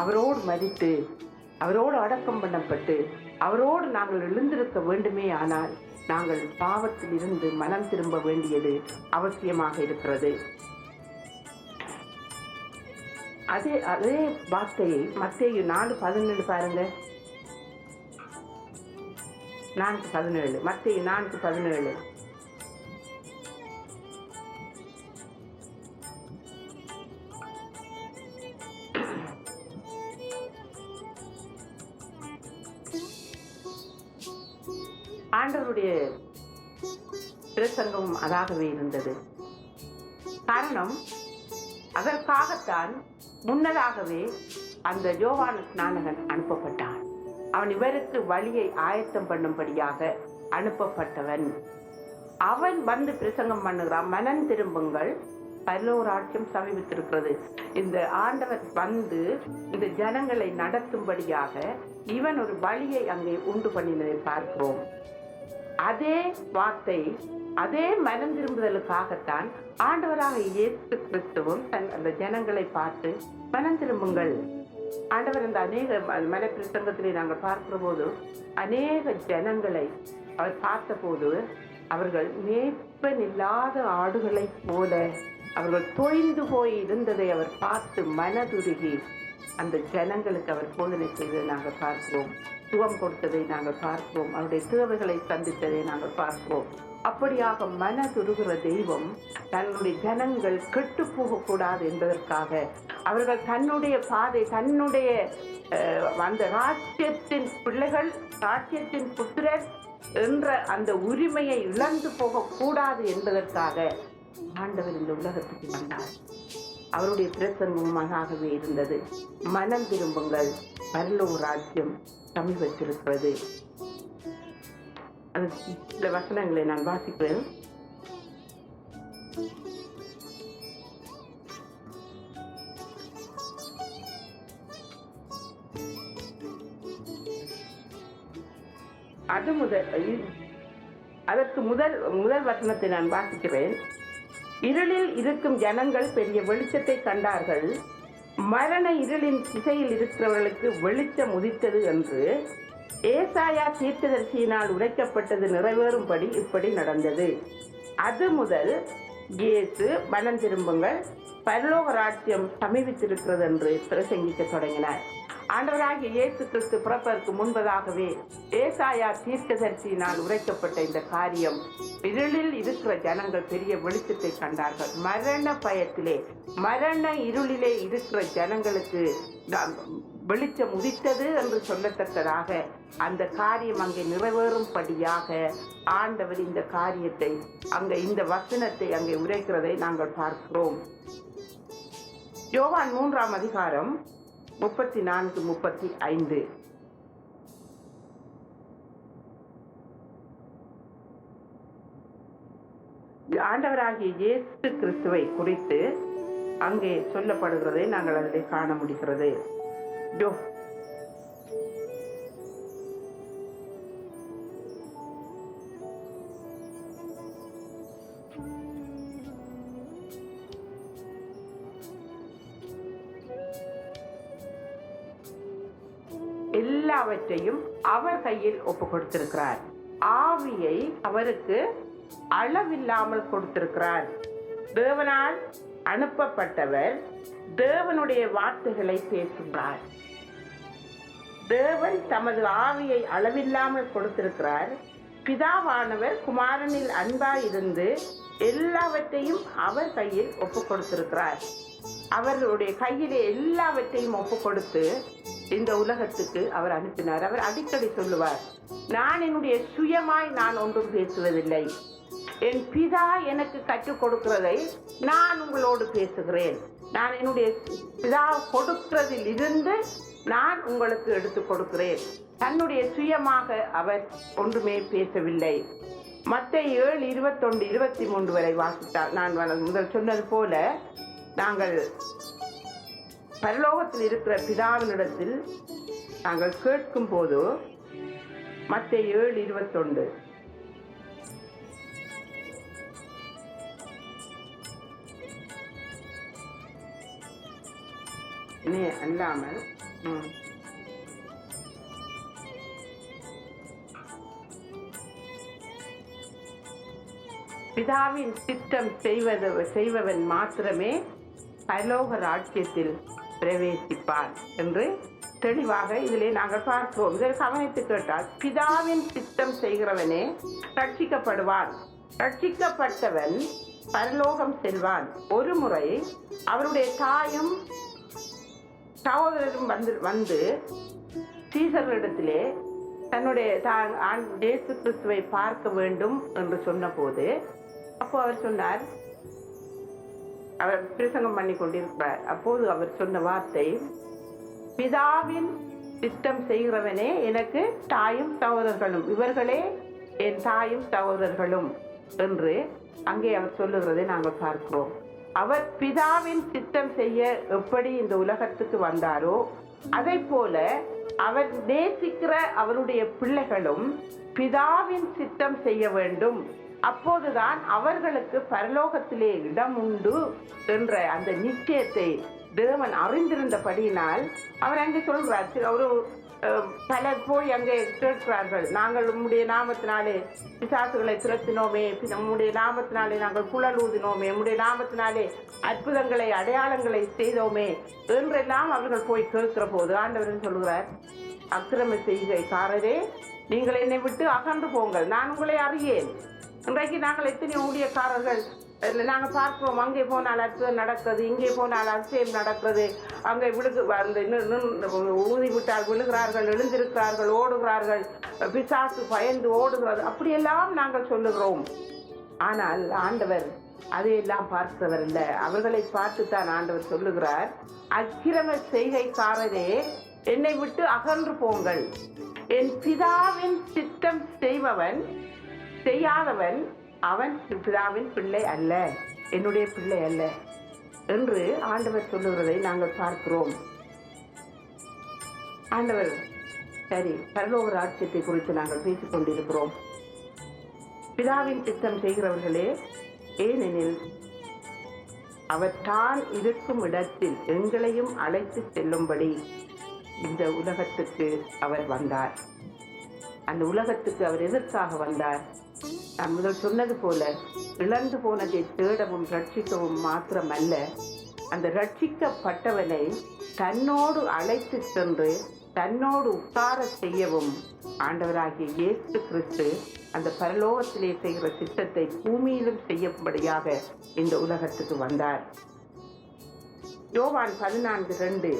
அவரோடு மரித்து அவரோடு அடக்கம் பண்ணப்பட்டு அவரோடு நாங்கள் எழுந்திருக்க வேண்டுமே. ஆனால் நாங்கள் பாவத்தில் இருந்து மனம் திரும்ப வேண்டியது அவசியமாக இருக்கிறது. அதே வார்த்தையை மத்தேயு 4:17 பாருங்க. 4:17 மத்தேயு 4:17. ஆண்டவருடைய பிரசங்கமும் அதாகவே இருந்தது. காரணம், அதற்காகத்தான் முன்னதாகவே அந்த யோவான் ஸ்நானகன் அனுப்பப்பட்டான். அவன் இவருக்கு வழியை ஆயத்தம் பண்ணும்படியாக அனுப்பப்பட்டவன். அவன் வந்து பிரசங்கம் பண்ணுகிறான், மனம் திரும்புங்கள், பரலோகராஜ்யம் சமீபித்திருக்கிறது. இந்த ஆண்டவர் வந்து இந்த ஜனங்களை நடத்தும்படியாக இவன் ஒரு வழியை அங்கே உண்டு பண்ணினதை பார்க்கிறோம். அதே வார்த்தை, அதே மனம் திரும்புதலுக்காகத்தான் ஆண்டவராக இயேசு கிறிஸ்துவும் அந்த ஜனங்களை பார்த்து மனம் திரும்புங்கள். ஆண்டவர் அந்த அநேக மன பிரசங்கத்திலே நாங்கள் பார்க்கிற போது அநேக ஜனங்களை அவர் பார்த்த போது அவர்கள் மேய்ப்பன் இல்லாத ஆடுகளை போல அவர்கள் தொய்ந்து போய் இருந்ததை அவர் பார்த்து மனதுருகி அந்த ஜனங்களுக்கு அவர் போதனை செய்ததை நாங்கள் பார்க்கிறோம். சுகம் கொடுத்ததை நாங்கள் பார்க்கிறோம். அவருடைய தேவைகளை சந்தித்ததை நாங்கள் பார்க்கிறோம். அப்படியாக மனதுருகிற தெய்வம் தன்னுடைய ஜனங்கள் கெட்டு போகக்கூடாது என்பதற்காக அவர்கள் தன்னுடைய பாதை, தன்னுடைய அந்த ராஜ்யத்தின் பிள்ளைகள், ராஜ்யத்தின் புத்திரர் என்ற அந்த உரிமையை இழந்து போகக்கூடாது என்பதற்காக ஆண்டவர் இந்த உலகத்துக்கு வந்தார். அவருடைய பிரசங்கமாகவே இருந்தது, மனம் திரும்புங்கள், பரலோக ராஜ்யம் சமீபத்திருக்கிறது. அது சில வசனங்களை நான் வாசிக்கிறேன். அதற்கு முதல் வசனத்தை நான் வாசிக்கிறேன். இருளில் இருக்கும் ஜனங்கள் பெரிய வெளிச்சத்தை கண்டார்கள், மரண இருளின் திசையில் இருக்கிறவர்களுக்கு வெளிச்சம் உதித்தது என்று ஏசாயா தீர்க்கதரிசியினால் உரைக்கப்பட்டது நிறைவேறும்படி இப்படி நடந்தது. அது முதல் இயேசு மனம் திரும்புங்கள், பரலோக ராஜ்யம் சமீபித்திருக்கிறது என்று பிரசங்கிக்க தொடங்கினார். ஆண்டவராகிய இயேசு கிறிஸ்து பிறப்பதற்கு முன்பதாகவே ஏசாயா தீர்க்கதரிசியினால் உரைக்கப்பட்ட இந்த காரியம், இருளில் இருக்கிற ஜனங்கள் பெரிய வெளிச்சத்தை கண்டார்கள், மரண பயத்திலே மரண இருளிலே இருக்கிற ஜனங்களுக்கு வெளிச்சம் உதித்தது என்று சொல்லத்தக்கதாக அந்த காரியம் அங்கே நிறைவேறும்படியாக ஆண்டவர் இந்த காரியத்தை அங்கே இந்த வசனத்தை அங்கே உரைக்கிறதை நாங்கள் பார்க்கிறோம். யோவான் 3ஆம் அதிகாரம் 34-35. ஆண்டவராகிய இயேசு கிறிஸ்துவை குறித்து அங்கே சொல்லப்படுகிறதை நாங்கள் அதில் காண முடிகிறது. எல்லாவற்றையும் அவர் கையில் ஒப்பு கொடுத்திருக்கிறார். ஆவியை அவருக்கு அளவில்லாமல் கொடுத்திருக்கிறார். தேவனால் அனுப்பப்பட்டவர் தேவனுடைய வார்த்தைகளை பேசுகிறார். தேவன் தமது ஆவியை அளவில்லாமல் கொடுத்திருக்கிறார். பிதாவானவர் குமாரனில் அன்பாயிருந்து எல்லாவற்றையும் அவர் கையில் ஒப்பு கொடுத்திருக்கிறார். அவருடைய கையிலே எல்லாவற்றையும் ஒப்பு கொடுத்து இந்த உலகத்துக்கு அவர் அனுப்பினார். அவர் அடிக்கடி சொல்லுவார், நான் என்னுடைய சுயமாய் நான் ஒன்றும் பேசுவதில்லை, என் பிதா எனக்கு கற்றுக் கொடுக்கிறதை நான் உங்களோடு பேசுகிறேன். நான் என்னுடைய பிதா கொடுக்கிறதில் இருந்து நான் உங்களுக்கு எடுத்து கொடுக்கிறேன். தன்னுடைய சுயமாக அவர் ஒன்றுமே பேசவில்லை. மத்தேயு 7:21-23 வரை வாசித்தால், நான் முதல் சொன்னது போல நாங்கள் பரலோகத்தில் இருக்கிற பிதாவினிடத்தில் நாங்கள் கேட்கும் போது மத்தேயு 7:21 அல்லாமல் பிதாவின் சித்தம் செய்பவன் மாத்திரமே பரலோக ராஜ்யத்தில் பிரவேசிப்பான் என்று தெளிவாக இதிலே நாங்கள் பார்க்கிறோம். இதை கவனித்து கேட்டால், பிதாவின் சித்தம் செய்கிறவனே ரட்சிக்கப்படுவான். ரட்சிக்கப்பட்டவன் பரலோகம் செல்வான். ஒரு முறை அவருடைய தாயும் சகோதரரும் வந்து சீசர்களிடத்திலே தன்னுடைய இயேசு கிறிஸ்துவை பார்க்க வேண்டும் என்று சொன்ன போது, அப்போ அவர் சொன்னார், அவர் பிரசங்கம் பண்ணி கொண்டிருக்கிறார். அப்போது அவர் சொன்ன வார்த்தை, பிதாவின் சித்தம் செய்கிறவனே எனக்கு தாயும் சகோதரர்களும், இவர்களே என் தாயும் சகோதரர்களும் என்று அங்கே அவர் சொல்லுகிறதை நாங்கள் பார்க்கிறோம். அவர் பிதாவின் சித்தம் செய்ய எப்படி இந்த உலகத்துக்கு வந்தாரோ, அதை போல அவர் நேசிக்கிற அவருடைய பிள்ளைகளும் பிதாவின் சித்தம் செய்ய வேண்டும். அப்போதுதான் அவர்களுக்கு பரலோகத்திலே இடம் உண்டு என்ற அந்த நிச்சயத்தை தேவன் அறிந்திருந்தபடியினால் அவர் அங்கே சொல்கிறார். ஒரு பலர் போய் அங்கே கேட்கிறார்கள், நாங்கள் உம்முடைய நாமத்தினாலே பிசாசுகளை துரத்தினோமே, நம்முடைய நாமத்தினாலே நாங்கள் குழல் ஊதினோமே, நம்முடைய நாமத்தினாலே அற்புதங்களை அடையாளங்களை செய்தோமே என்றெல்லாம் அவர்கள் போய் கேட்கிற போது ஆண்டவர் சொல்கிறார், அக்கிரம செய்கைக்காரரே, நீங்கள் என்னை விட்டு அகன்று போங்கள், நான் உங்களை அறியேன். இன்றைக்கு நாங்கள் எத்தனை ஊழியக்காரர்கள் நாங்கள் பார்க்கிறோம், அங்கே போனால் அற்புதம் நடக்கிறது, இங்கே போனால் அதிசயம் நடக்கிறது, அங்கே ஊதி விட்டால் விழுகிறார்கள், எழுந்திருக்கிறார்கள், ஓடுகிறார்கள், பிசாசு பயந்து ஓடுகிறது, அப்படியெல்லாம் நாங்கள் சொல்லுகிறோம். ஆனால் ஆண்டவர் அதையெல்லாம் பார்க்கிறவர் இல்லை. அவர்களை பார்த்துத்தான் ஆண்டவர் சொல்லுகிறார், அக்கிரம செய்கைக்காரரே, என்னை விட்டு அகன்று போங்கள், என் பிதாவின் சித்தம் செய்யாதவன் அவன் பிதாவின் பிள்ளை அல்ல, என்னுடைய பிள்ளை அல்ல என்று ஆண்டவர் சொல்லுகிறதை நாங்கள் பார்க்கிறோம். ஆண்டவர் சரி, பரலோக ராஜ்யத்தை குறித்து நாங்கள் பேசிக் கொண்டிருக்கிறோம். பிதாவின் சித்தம் செய்கிறவர்களே, ஏனெனில் அவர் தான் இருக்கும் இடத்தில் எங்களையும் அழைத்து செல்லும்படி இந்த உலகத்துக்கு அவர் வந்தார். அந்த உலகத்துக்கு அவர் எதற்காக வந்தார்? நான் முதல் சொன்னது போல, இழந்து போனதை தேடவும் ரட்சிக்கவும் மாத்திரமல்ல, அந்த ரட்சிக்கப்பட்டவனை தன்னோடு அழைத்து சென்று தன்னோடு உட்கார செய்யவும் ஆண்டவராகிய இயேசு கிறிஸ்து அந்த பரலோகத்திலே செய்கிற சித்தத்தை பூமியிலும் செய்யும்படியாக இந்த உலகத்துக்கு வந்தார். யோவான் 14:2,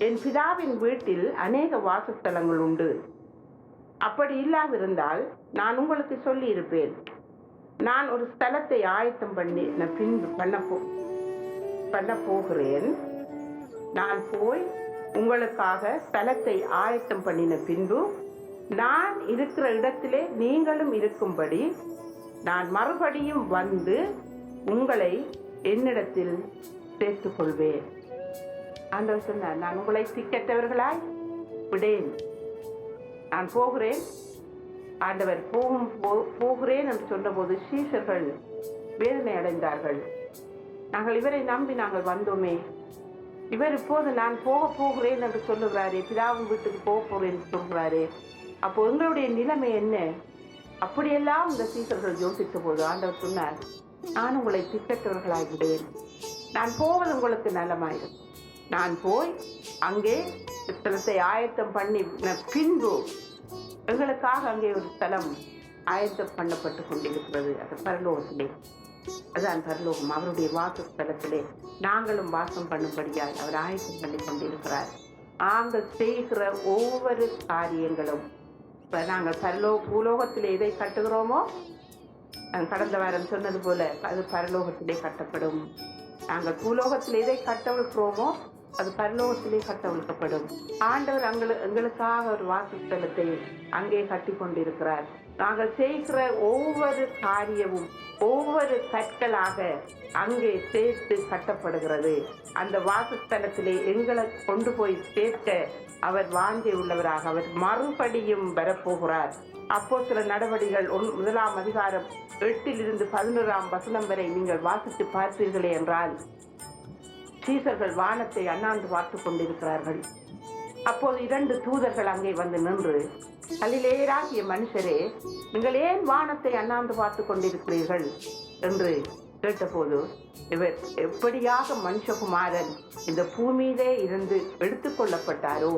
என் பிதாவின் வீட்டில் அநேக வாசஸ்தலங்கள் உண்டு, அப்படி இல்லாதிருந்தால் நான் உங்களுக்கு சொல்லி இருப்பேன். நான் ஒரு ஸ்தலத்தை ஆயத்தம் பண்ண போகிறேன். நான் போய் உங்களுக்காக ஸ்தலத்தை ஆயத்தம் பண்ணின பின்பு நான் இருக்கிற இடத்திலே நீங்களும் இருக்கும்படி நான் மறுபடியும் வந்து உங்களை என்னிடத்தில் சேர்த்துக் கொள்வேன். ஆண்டவர் சொன்னார், நான் உங்களை திக்கற்றவர்களாய் விடேன், நான் போகிறேன். ஆண்டவர் போகிறேன் என்று சொன்னபோது சீஷர்கள் வேதனை அடைந்தார்கள். நாங்கள் இவரை நம்பி நாங்கள் வந்தோமே, இவர் இப்போது நான் போகிறேன் என்று சொல்லுகிறாரே, பிதாவின் வீட்டுக்கு போகிறேன் என்று சொல்கிறாரே, அப்போ எங்களுடைய நிலைமை என்ன? அப்படியெல்லாம் இந்த சீஷர்கள் யோசித்த போது ஆண்டவர் சொன்னார், நான் உங்களை திக்கற்றவர்களாகிவிடேன், நான் போவது உங்களுக்கு நலமாயிடும். நான் போய் அங்கே ஸ்தலத்தை ஆயத்தம் பண்ணி பின்பு எங்களுக்காக அங்கே ஒரு ஸ்தலம் ஆயத்தம் பண்ணப்பட்டு கொண்டிருக்கிறது. அது பரலோகத்திலே, அதான் பரலோகம். அவருடைய வாசஸ்தலத்திலே நாங்களும் வாசம் பண்ணும்படியால் அவர் ஆயத்தம் பண்ணி கொண்டிருக்கிறார். நாங்கள் செய்கிற ஒவ்வொரு காரியங்களும், இப்போ நாங்கள் பூலோகத்திலே எதை கட்டுகிறோமோ, நாங்கள் கடந்த வாரம் சொன்னது போல அது பரலோகத்திலே கட்டப்படும். நாங்கள் பூலோகத்தில் எதை கட்டவிழ்கிறோமோ அது பரலோகத்திலே கட்டவிழ்க்கப்படும். ஆண்டவர் எங்களுக்காக ஒரு வாசஸ்தலத்தை அங்கே கட்டி கொண்டிருக்கிறார். நாங்கள் செய்கிற ஒவ்வொரு காரியமும் ஒவ்வொரு கற்களாக அங்கே சேர்த்து கட்டப்படுகிறது. அந்த வாசஸ்தலத்திலே எங்களை கொண்டு போய் சேர்க்க அவர் வாஞ்சை உள்ளவராக அவர் மறுபடியும் வரப்போகிறார். அப்போஸ்தல நடவடிக்கைகள் 1 அதிகாரம் 8-11 வரை நீங்கள் வாசித்து பார்த்தீர்களே என்றால், சீசர்கள் வானத்தை அண்ணாந்து பார்த்து கொண்டிருக்கிறார்கள். அப்போது 2 தூதர்கள் அங்கே வந்து நின்று, கலிலேயராகிய மனுஷரே, நீங்கள் ஏன் வானத்தை அண்ணாந்து பார்த்து கொண்டிருக்கிறீர்கள் என்று கேட்டபோது, இவர் எப்படியாக மனுஷகுமாரன் இந்த பூமியிலே இருந்து எடுத்துக்கொள்ளப்பட்டாரோ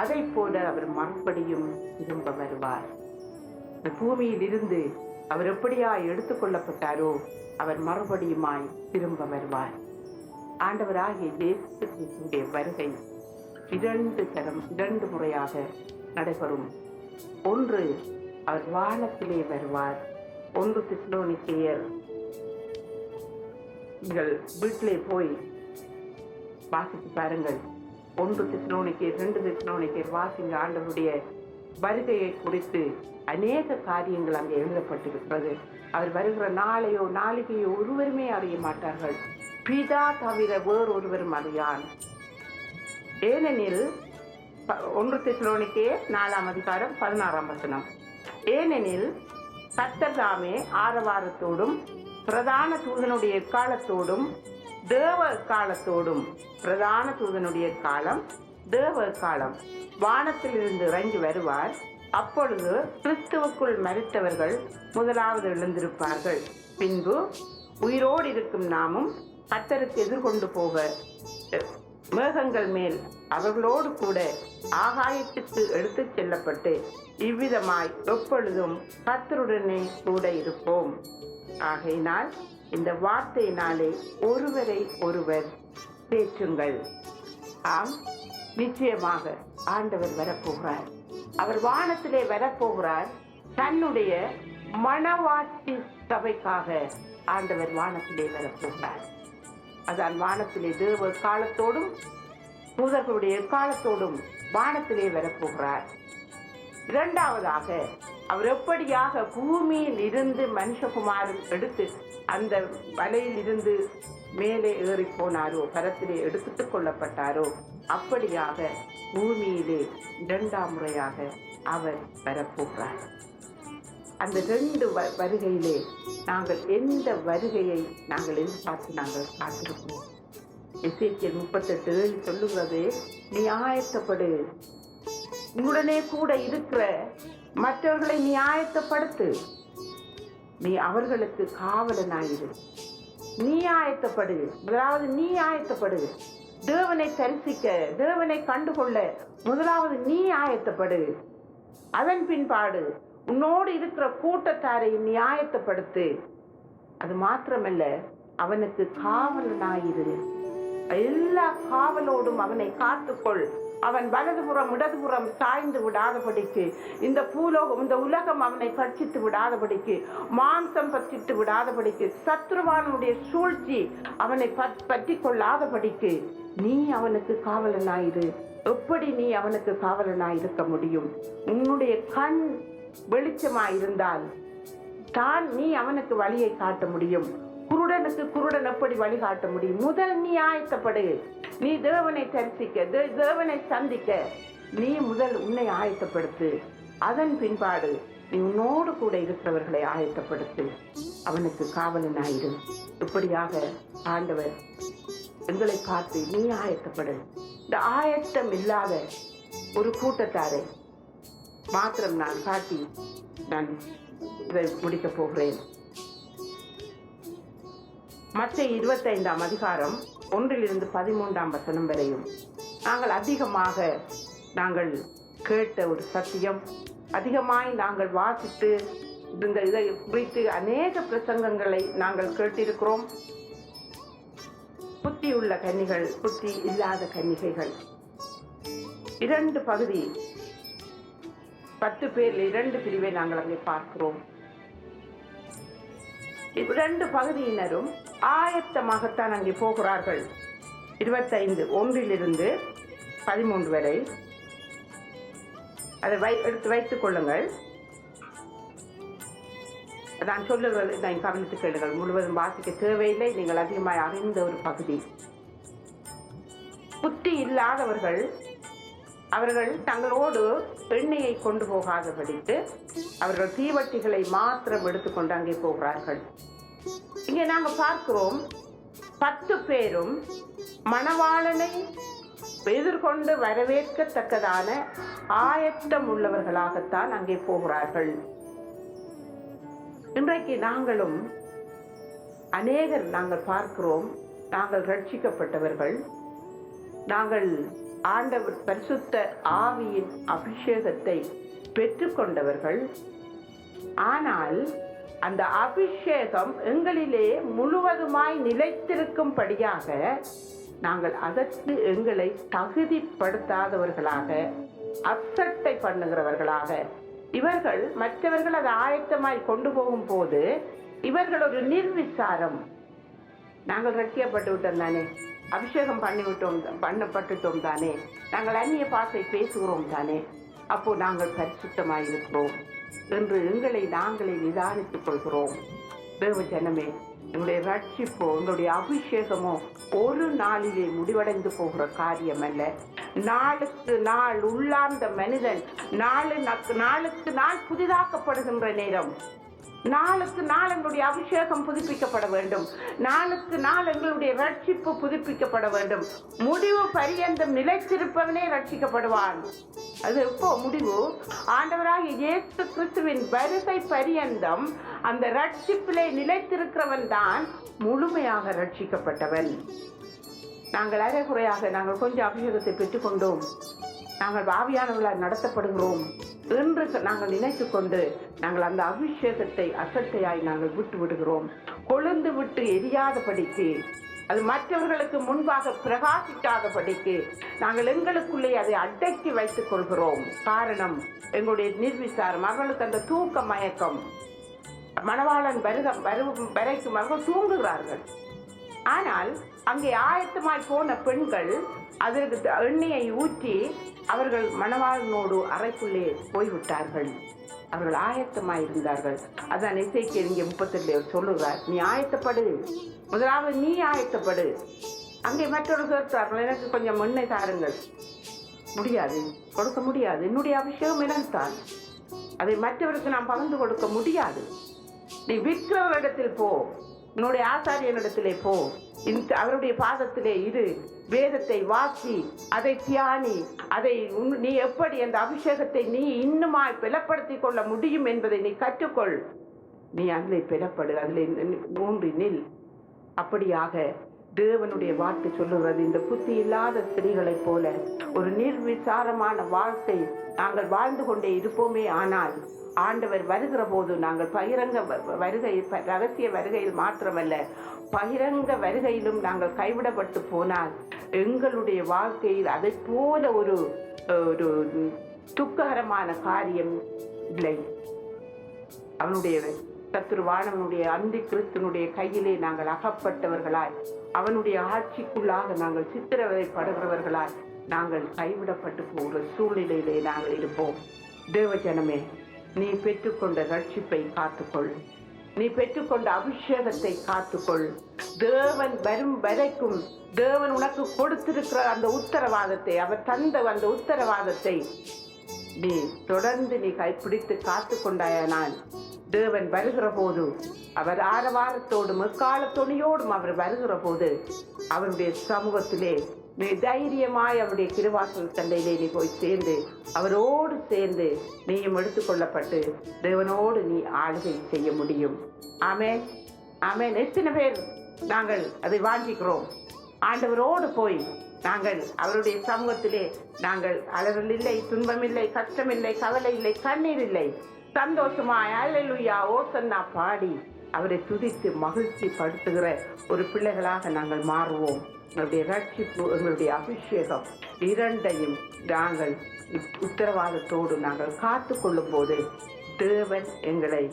அதை போல அவர் மறுபடியும் திரும்ப வருவார். இந்த பூமியில் இருந்து அவர் எப்படியா எடுத்துக்கொள்ளப்பட்டாரோ அவர் மறுபடியுமாய் திரும்ப வருவார். ஆண்டவராகிய இயேசு கிறிஸ்துவின் வருகை 2 முறையாக நடைபெறும். ஒன்று, அவர் வானத்திலே வருவார். 1 தெசலோனிக்கேயர், நீங்கள் வீட்டிலே போய் வாசித்து பாருங்கள். 1 தெசலோனிக்கேயர் 2 தெசலோனிக்கேயர் வாசிங்க. ஆண்டவருடைய வருகையை குறித்து அநேக காரியங்கள் அங்கே எழுதப்பட்டிருக்கிறது. அவர் வருகிற நாளையோ நாளிகையோ ஒருவருமே அறிய மாட்டார்கள், பிதா தவிர வேறொருவரும் அறியான். ஏனெனில் 1 தெசலோனிக்கேயர் 4 அதிகாரம் 16 ஏனெனில் கர்த்தர் தாமே ஆரவாரத்தோடும் பிரதான தூதனுடைய எக்காலத்தோடும் தேவ எக்காலத்தோடும், பிரதான தூதனுடைய காலம் தேவ எக்காலம், வானத்திலிருந்து இறங்கி வருவார். அப்பொழுது கிறிஸ்துவுக்குள் மரித்தவர்கள் முதலாவது எழுந்திருப்பார்கள். பின்பு உயிரோடு இருக்கும் நாமும் கர்த்தருக்கு எதிர்கொண்டு போக மேகங்கள் மேல் அவர்களோடு கூட ஆகாயத்துக்கு எடுத்துச் செல்லப்பட்டு இவ்விதமாய் எப்பொழுதும் கர்த்தருடனே கூட இருப்போம். ஆகையினால் இந்த வார்த்தையினாலே ஒருவரை ஒருவர் தேற்றுங்கள். ஆம், நிச்சயமாக ஆண்டவர் வரப்போகிறார். அவர் வானத்திலே வரப்போகிறார். தன்னுடைய மணவாட்டி சபைக்காக ஆண்டவர் வானத்திலே வரப்போகிறார். அதான் வானத்திலே தேவ காலத்தோடும் தூதர்களுடைய காலத்தோடும் வானத்திலே வரப்போகிறார். 2வதாக, அவர் எப்படியாக பூமியில் இருந்து மனுஷகுமாரன் எடுத்து அந்த மலையில் இருந்து மேலே ஏறி போனாரோ, கரத்திலே எடுத்துக் கொள்ளப்பட்டாரோ, அப்படியாக பூமியிலே 2ஆம் முறையாக அவர் வரப்போகிறார். அந்த 2 வருகையிலே நாங்கள் எந்த வருகையை நாங்கள் எதிர்பார்த்து நாங்கள் காத்திருக்கிறோம். எசேக்கியேல் 38:7 சொல்லுகிறது, நீ ஆயத்தப்படு, உன்னுடனே கூட இருக்கிற மற்றவர்களை நீ ஆயத்தப்படுத்து, நீ அவர்களுக்கு காவலனாயிரு. நீ ஆயத்தப்படு. முதலாவது நீ ஆயத்தப்படு. தேவனை தரிசிக்க, தேவனை கண்டுகொள்ள முதலாவது நீ ஆயத்தப்படு. அதன் பின்பாடு உன்னோடு இருக்கிற கூட்டத்தாரை நீ ஆயத்தப்படுத்து. அது மாத்திரமல்ல, அவனுக்கு காவலனாயிரு. எல்லா காவலோடும் அவனை காத்துக்கொள். அவன் வலதுபுறம் இடதுபுறம் சாய்ந்து விடாதபடிக்கு, இந்த பூலோகம் இந்த உலகம் அவனை பட்சித்து விடாதபடிக்கு, மாம்சம் பற்றிட்டு விடாதபடிக்கு, சத்ருவானுடைய சூழ்ச்சி அவனை பற்றி கொள்ளாதபடிக்கு நீ அவனுக்கு காவலனாயிரு. எப்படி நீ அவனுக்கு காவலனாயிருக்க முடியும்? உன்னுடைய கண் வெளிச்சமாயிருந்தால் தான் நீ அவனுக்கு வழியை காட்ட முடியும். குருடனுக்கு குருடன் எப்படி வழிகாட்ட முடியும்? முதல் நீ ஆயத்தப்படு. நீ தேவனை தரிசிக்க, தேவனை சந்திக்க நீ முதல் உன்னை ஆயத்தப்படுத்து. அதன் பின்பாடு நீ உன்னோடு கூட இருக்கிறவர்களை ஆயத்தப்படுத்து. அவனுக்கு காவலனாயிரு. இப்படியாக ஆண்டவர் எங்களை பார்த்து நீ ஆயத்தப்படு. இந்த ஆயத்தம் இல்லாத ஒரு கூட்டத்தாரை மாத்திரம் நான் காட்டி நான் இதை முடிக்கப் போகிறேன். மத்தேயு 25 அதிகாரம் 1-13 வரையும் நாங்கள் அதிகமாக நாங்கள் கேட்ட ஒரு சத்தியம், அதிகமாய் நாங்கள் வாசித்து இந்த இதை குறித்து அநேக பிரசங்கங்களை நாங்கள் கேட்டிருக்கிறோம். புத்தியுள்ள கன்னிகள், புத்தி இல்லாத கன்னிகைகள், 2 பகுதி, 10 பேரில் 2 பிரிவை நாங்கள் அங்கே பார்க்கிறோம். 2 பகுதியினரும் ஆயத்தமாகத்தான் அங்கே போகிறார்கள். 25 1 13 வரை அதை எடுத்து வைத்துக் கொள்ளுங்கள். நான் சொல்லுவது நான் கவனித்துக் கேளுங்கள். முழுவதும் வாசிக்க தேவையில்லை. நீங்கள் அதிகமாக அறிந்த ஒரு பகுதி. புத்தி இல்லாதவர்கள் அவர்கள் தங்களோடு எண்ணெயை கொண்டு போகாதபடிக்கு அவர்கள் தீவட்டிகளை மாத்திரம் எடுத்துக்கொண்டு அங்கே போகிறார்கள். இங்கே நாங்கள் பார்க்கிறோம் 10 பேரும் மணவாளனை எதிர்கொண்டு வரவேற்கத்தக்கதான ஆயத்தம் உள்ளவர்களாகத்தான் அங்கே போகிறார்கள். இன்றைக்கு நாங்களும் அநேகர் நாங்கள் பார்க்கிறோம். நாங்கள் ரட்சிக்கப்பட்டவர்கள், நாங்கள் ஆண்டவர் பரிசுத்த ஆவியின் அபிஷேகத்தை பெற்றுக்கொண்டவர்கள். ஆனால் அந்த அபிஷேகம் எங்களிலே முழுவதுமாய் நிலைத்திருக்கும்படியாக நாங்கள் அதற்கு எங்களை தகுதிப்படுத்தாதவர்களாக, அசட்டை பண்ணுகிறவர்களாக, இவர்கள் மற்றவர்கள் அதை ஆயத்தமாய் கொண்டு போகும் போது இவர்கள் ஒரு நிர்விசாரம். நாங்கள் ரட்சிக்கப்பட்டு விட்டோம் தானே, அபிஷேகம் பண்ணப்பட்டுட்டோம் தானே, நாங்கள் அந்நிய பாசை பேசுகிறோம் தானே, அப்போ நாங்கள் பரிசுத்தமாயிருக்கிறோம் என்று எங்களை நாங்களே நிதானித்துக் கொள்கிறோம். தேவ ஜனமே, எங்களுடைய ரட்சிப்போ எங்களுடைய அபிஷேகமோ ஒரு நாளிலே முடிவடைந்து போகிற காரியம் அல்ல. நாளுக்கு நாள் உள்ளார்ந்த மனிதன் நாளுக்கு நாள் புதிதாக்கப்படுகின்ற நேரம். நாளுக்கு நாள் எங்களுடைய அபிஷேகம் புதுப்பிக்கப்பட வேண்டும். நாளுக்கு நாள் எங்களுடைய ரட்சிப்பு புதுப்பிக்கப்பட வேண்டும். முடிவு பரியந்தம் நிலைத்திருப்பவனே ரட்சிக்கப்படுவான். அது எப்போ முடிவு? ஆண்டவராகிய இயேசு கிறிஸ்துவின் வருகை பரியந்தம் அந்த ரட்சிப்பிலே நிலைத்திருக்கிறவன் தான் முழுமையாக ரட்சிக்கப்பட்டவன். நாங்கள் அரைகுறையாக நாங்கள் கொஞ்சம் அபிஷேகத்தை பெற்றுக்கொண்டோம், நாங்கள் ஆவியானவர்களால் நடத்தப்படுகிறோம் என்று நாங்கள் நினைத்துக் கொண்டு நாங்கள் அந்த அபிஷேகத்தை அசட்டையாய் நாங்கள் விட்டு விடுகிறோம். கொழுந்து விட்டு எரியாதபடிக்கு, அது மற்றவர்களுக்கு முன்பாக பிரகாசிக்காதபடிக்கு நாங்கள் எங்களுக்குள்ளே அதை அடக்கி வைத்துக் கொள்கிறோம். காரணம் எங்களுடைய நிர்விசாரம். அவர்களுக்கு அந்த தூக்க மயக்கம். மணவாளன் வரும் வரைக்கும் அவர்கள் தூங்குகிறார்கள். ஆனால் அங்கே ஆயத்தமாய் போன பெண்கள் அதற்கு எண்ணெயை ஊற்றி அவர்கள் மணவாளனோடு அறைக்குள்ளே போய்விட்டார்கள். அவர்கள் ஆயத்தமாய் இருந்தார்கள். அதான் எசேக்கியேல் இங்கே 32 சொல்லுகிறார், நீ ஆயத்தப்படு, முதலாவது நீ ஆயத்தப்படு. அங்கே மற்றொரு கேட்கிறார்கள், எனக்கு கொஞ்சம் எண்ணெய் தாருங்கள். முடியாது, கொடுக்க முடியாது. என்னுடைய அபிஷேகம் எனக்கு தான், அதை மற்றவருக்கு நாம் பகிர்ந்து கொடுக்க முடியாது. நீ விற்கிறவரிடத்தில் போ, உன்னுடைய ஆசாரியனிடத்திலே போ, அவருடைய பாதத்திலே இரு, வேதத்தை வாசி, அதை தியானி, அதை நீ எப்படி அந்த அபிஷேகத்தை நீ இன்னுமாய் பலப்படுத்திக் கொள்ள முடியும் என்பதை நீ கற்றுக்கொள். நீ அதில் பெறப்படு, அதில் ஊன்றி நில். அப்படியாக தேவனுடைய வார்த்தை சொல்லுகிறது, இந்த புத்தி இல்லாத ஸ்திரீகளைப் போல ஒரு நிர்விசாரமான வாழ்க்கை நாங்கள் வாழ்ந்து கொண்டே இருப்போமே. ஆனால் ஆண்டவர் வருகிற போது நாங்கள் பகிரங்க வருகை, ரகசிய வருகையில் மாத்திரமல்ல, பகிரங்க வருகையிலும் நாங்கள் கைவிடப்பட்டு போனால் எங்களுடைய வாழ்க்கையில் அதை போல ஒரு துக்ககரமான காரியம் இல்லை. அவனுடைய சத்துருவானவனுடைய அந்தி கிறிஸ்துனுடைய கையிலே நாங்கள் அகப்பட்டவர்களாய், அவனுடைய ஆட்சிக்குள்ளாக நாங்கள் சித்திரவதைப்படுகிறவர்களாய் நாங்கள் கைவிடப்பட்டு போகிற சூழ்நிலையிலே நாங்கள் இருப்போம். தேவ ஜனமே, நீ பெற்றுக்கொண்ட ரட்சிப்பை காத்துக்கொள், நீ பெற்றுக்கொண்ட அபிஷேகத்தை காத்துக்கொள். தேவன் வரும் வரைக்கும் தேவன் உனக்கு கொடுத்திருக்கிற அந்த உத்தரவாதத்தை, அவர் தந்த அந்த உத்தரவாதத்தை நீ தொடர்ந்து நீ கைப்பிடித்து காத்து கொண்டாயானால் தேவன் வருகிற போது, அவர் ஆரவாரத்தோடும் எக்கால துணியோடும் அவர் வருகிற போது அவருடைய சமூகத்திலே நீ தைரியமாய் அவருடைய கிருவாசல் தண்டையிலே நீ போய் சேர்ந்து அவரோடு சேர்ந்து நீயும் எடுத்துக்கொள்ளப்பட்டு தேவனோடு நீ ஆளுகை செய்ய முடியும். ஆமென், ஆமென். எத்தனை பேர் நாங்கள் அதை வாஞ்சிக்கிறோம்? ஆண்டவரோடு போய் நாங்கள் அவருடைய சமூகத்திலே நாங்கள் அலறல் இல்லை, துன்பமில்லை, கஷ்டமில்லை, கவலை இல்லை, கண்ணீர் இல்லை, சந்தோஷமாய் அல்லேலூயா ஓசன்னா பாடி அவரை துதித்து மகிழ்ச்சி படுத்துகிற ஒரு பிள்ளைகளாக நாங்கள் மாறுவோம். எங்களுடைய ரட்சிப்பு, எங்களுடைய அபிஷேகம் இரண்டையும் நாங்கள் உத்தரவாதத்தோடு நாங்கள் காத்து கொள்ளும் போது தேவன் எங்களை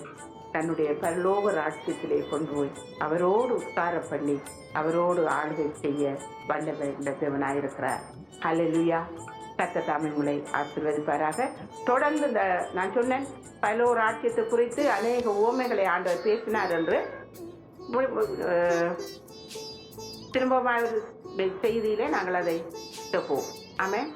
தன்னுடைய பரலோக ராஜ்யத்திலே கொண்டு போய் அவரோடு உட்கார பண்ணி அவரோடு ஆளுகை செய்ய வல்லவர் இந்த தேவனாயிருக்கிறார். ஹல்லேலூயா. கர்த்தர் தாமே உங்களை ஆசீர்வதிப்பாராக. தொடர்ந்து இந்த நான் சொன்னேன் பரலோக ராஜ்யத்தை குறித்து அநேக உவமைகளை ஆண்டவர் பேசினார் என்று திரும்ப செய்தியிலே நாங்கள் அதை கேட்போம். ஆமென்.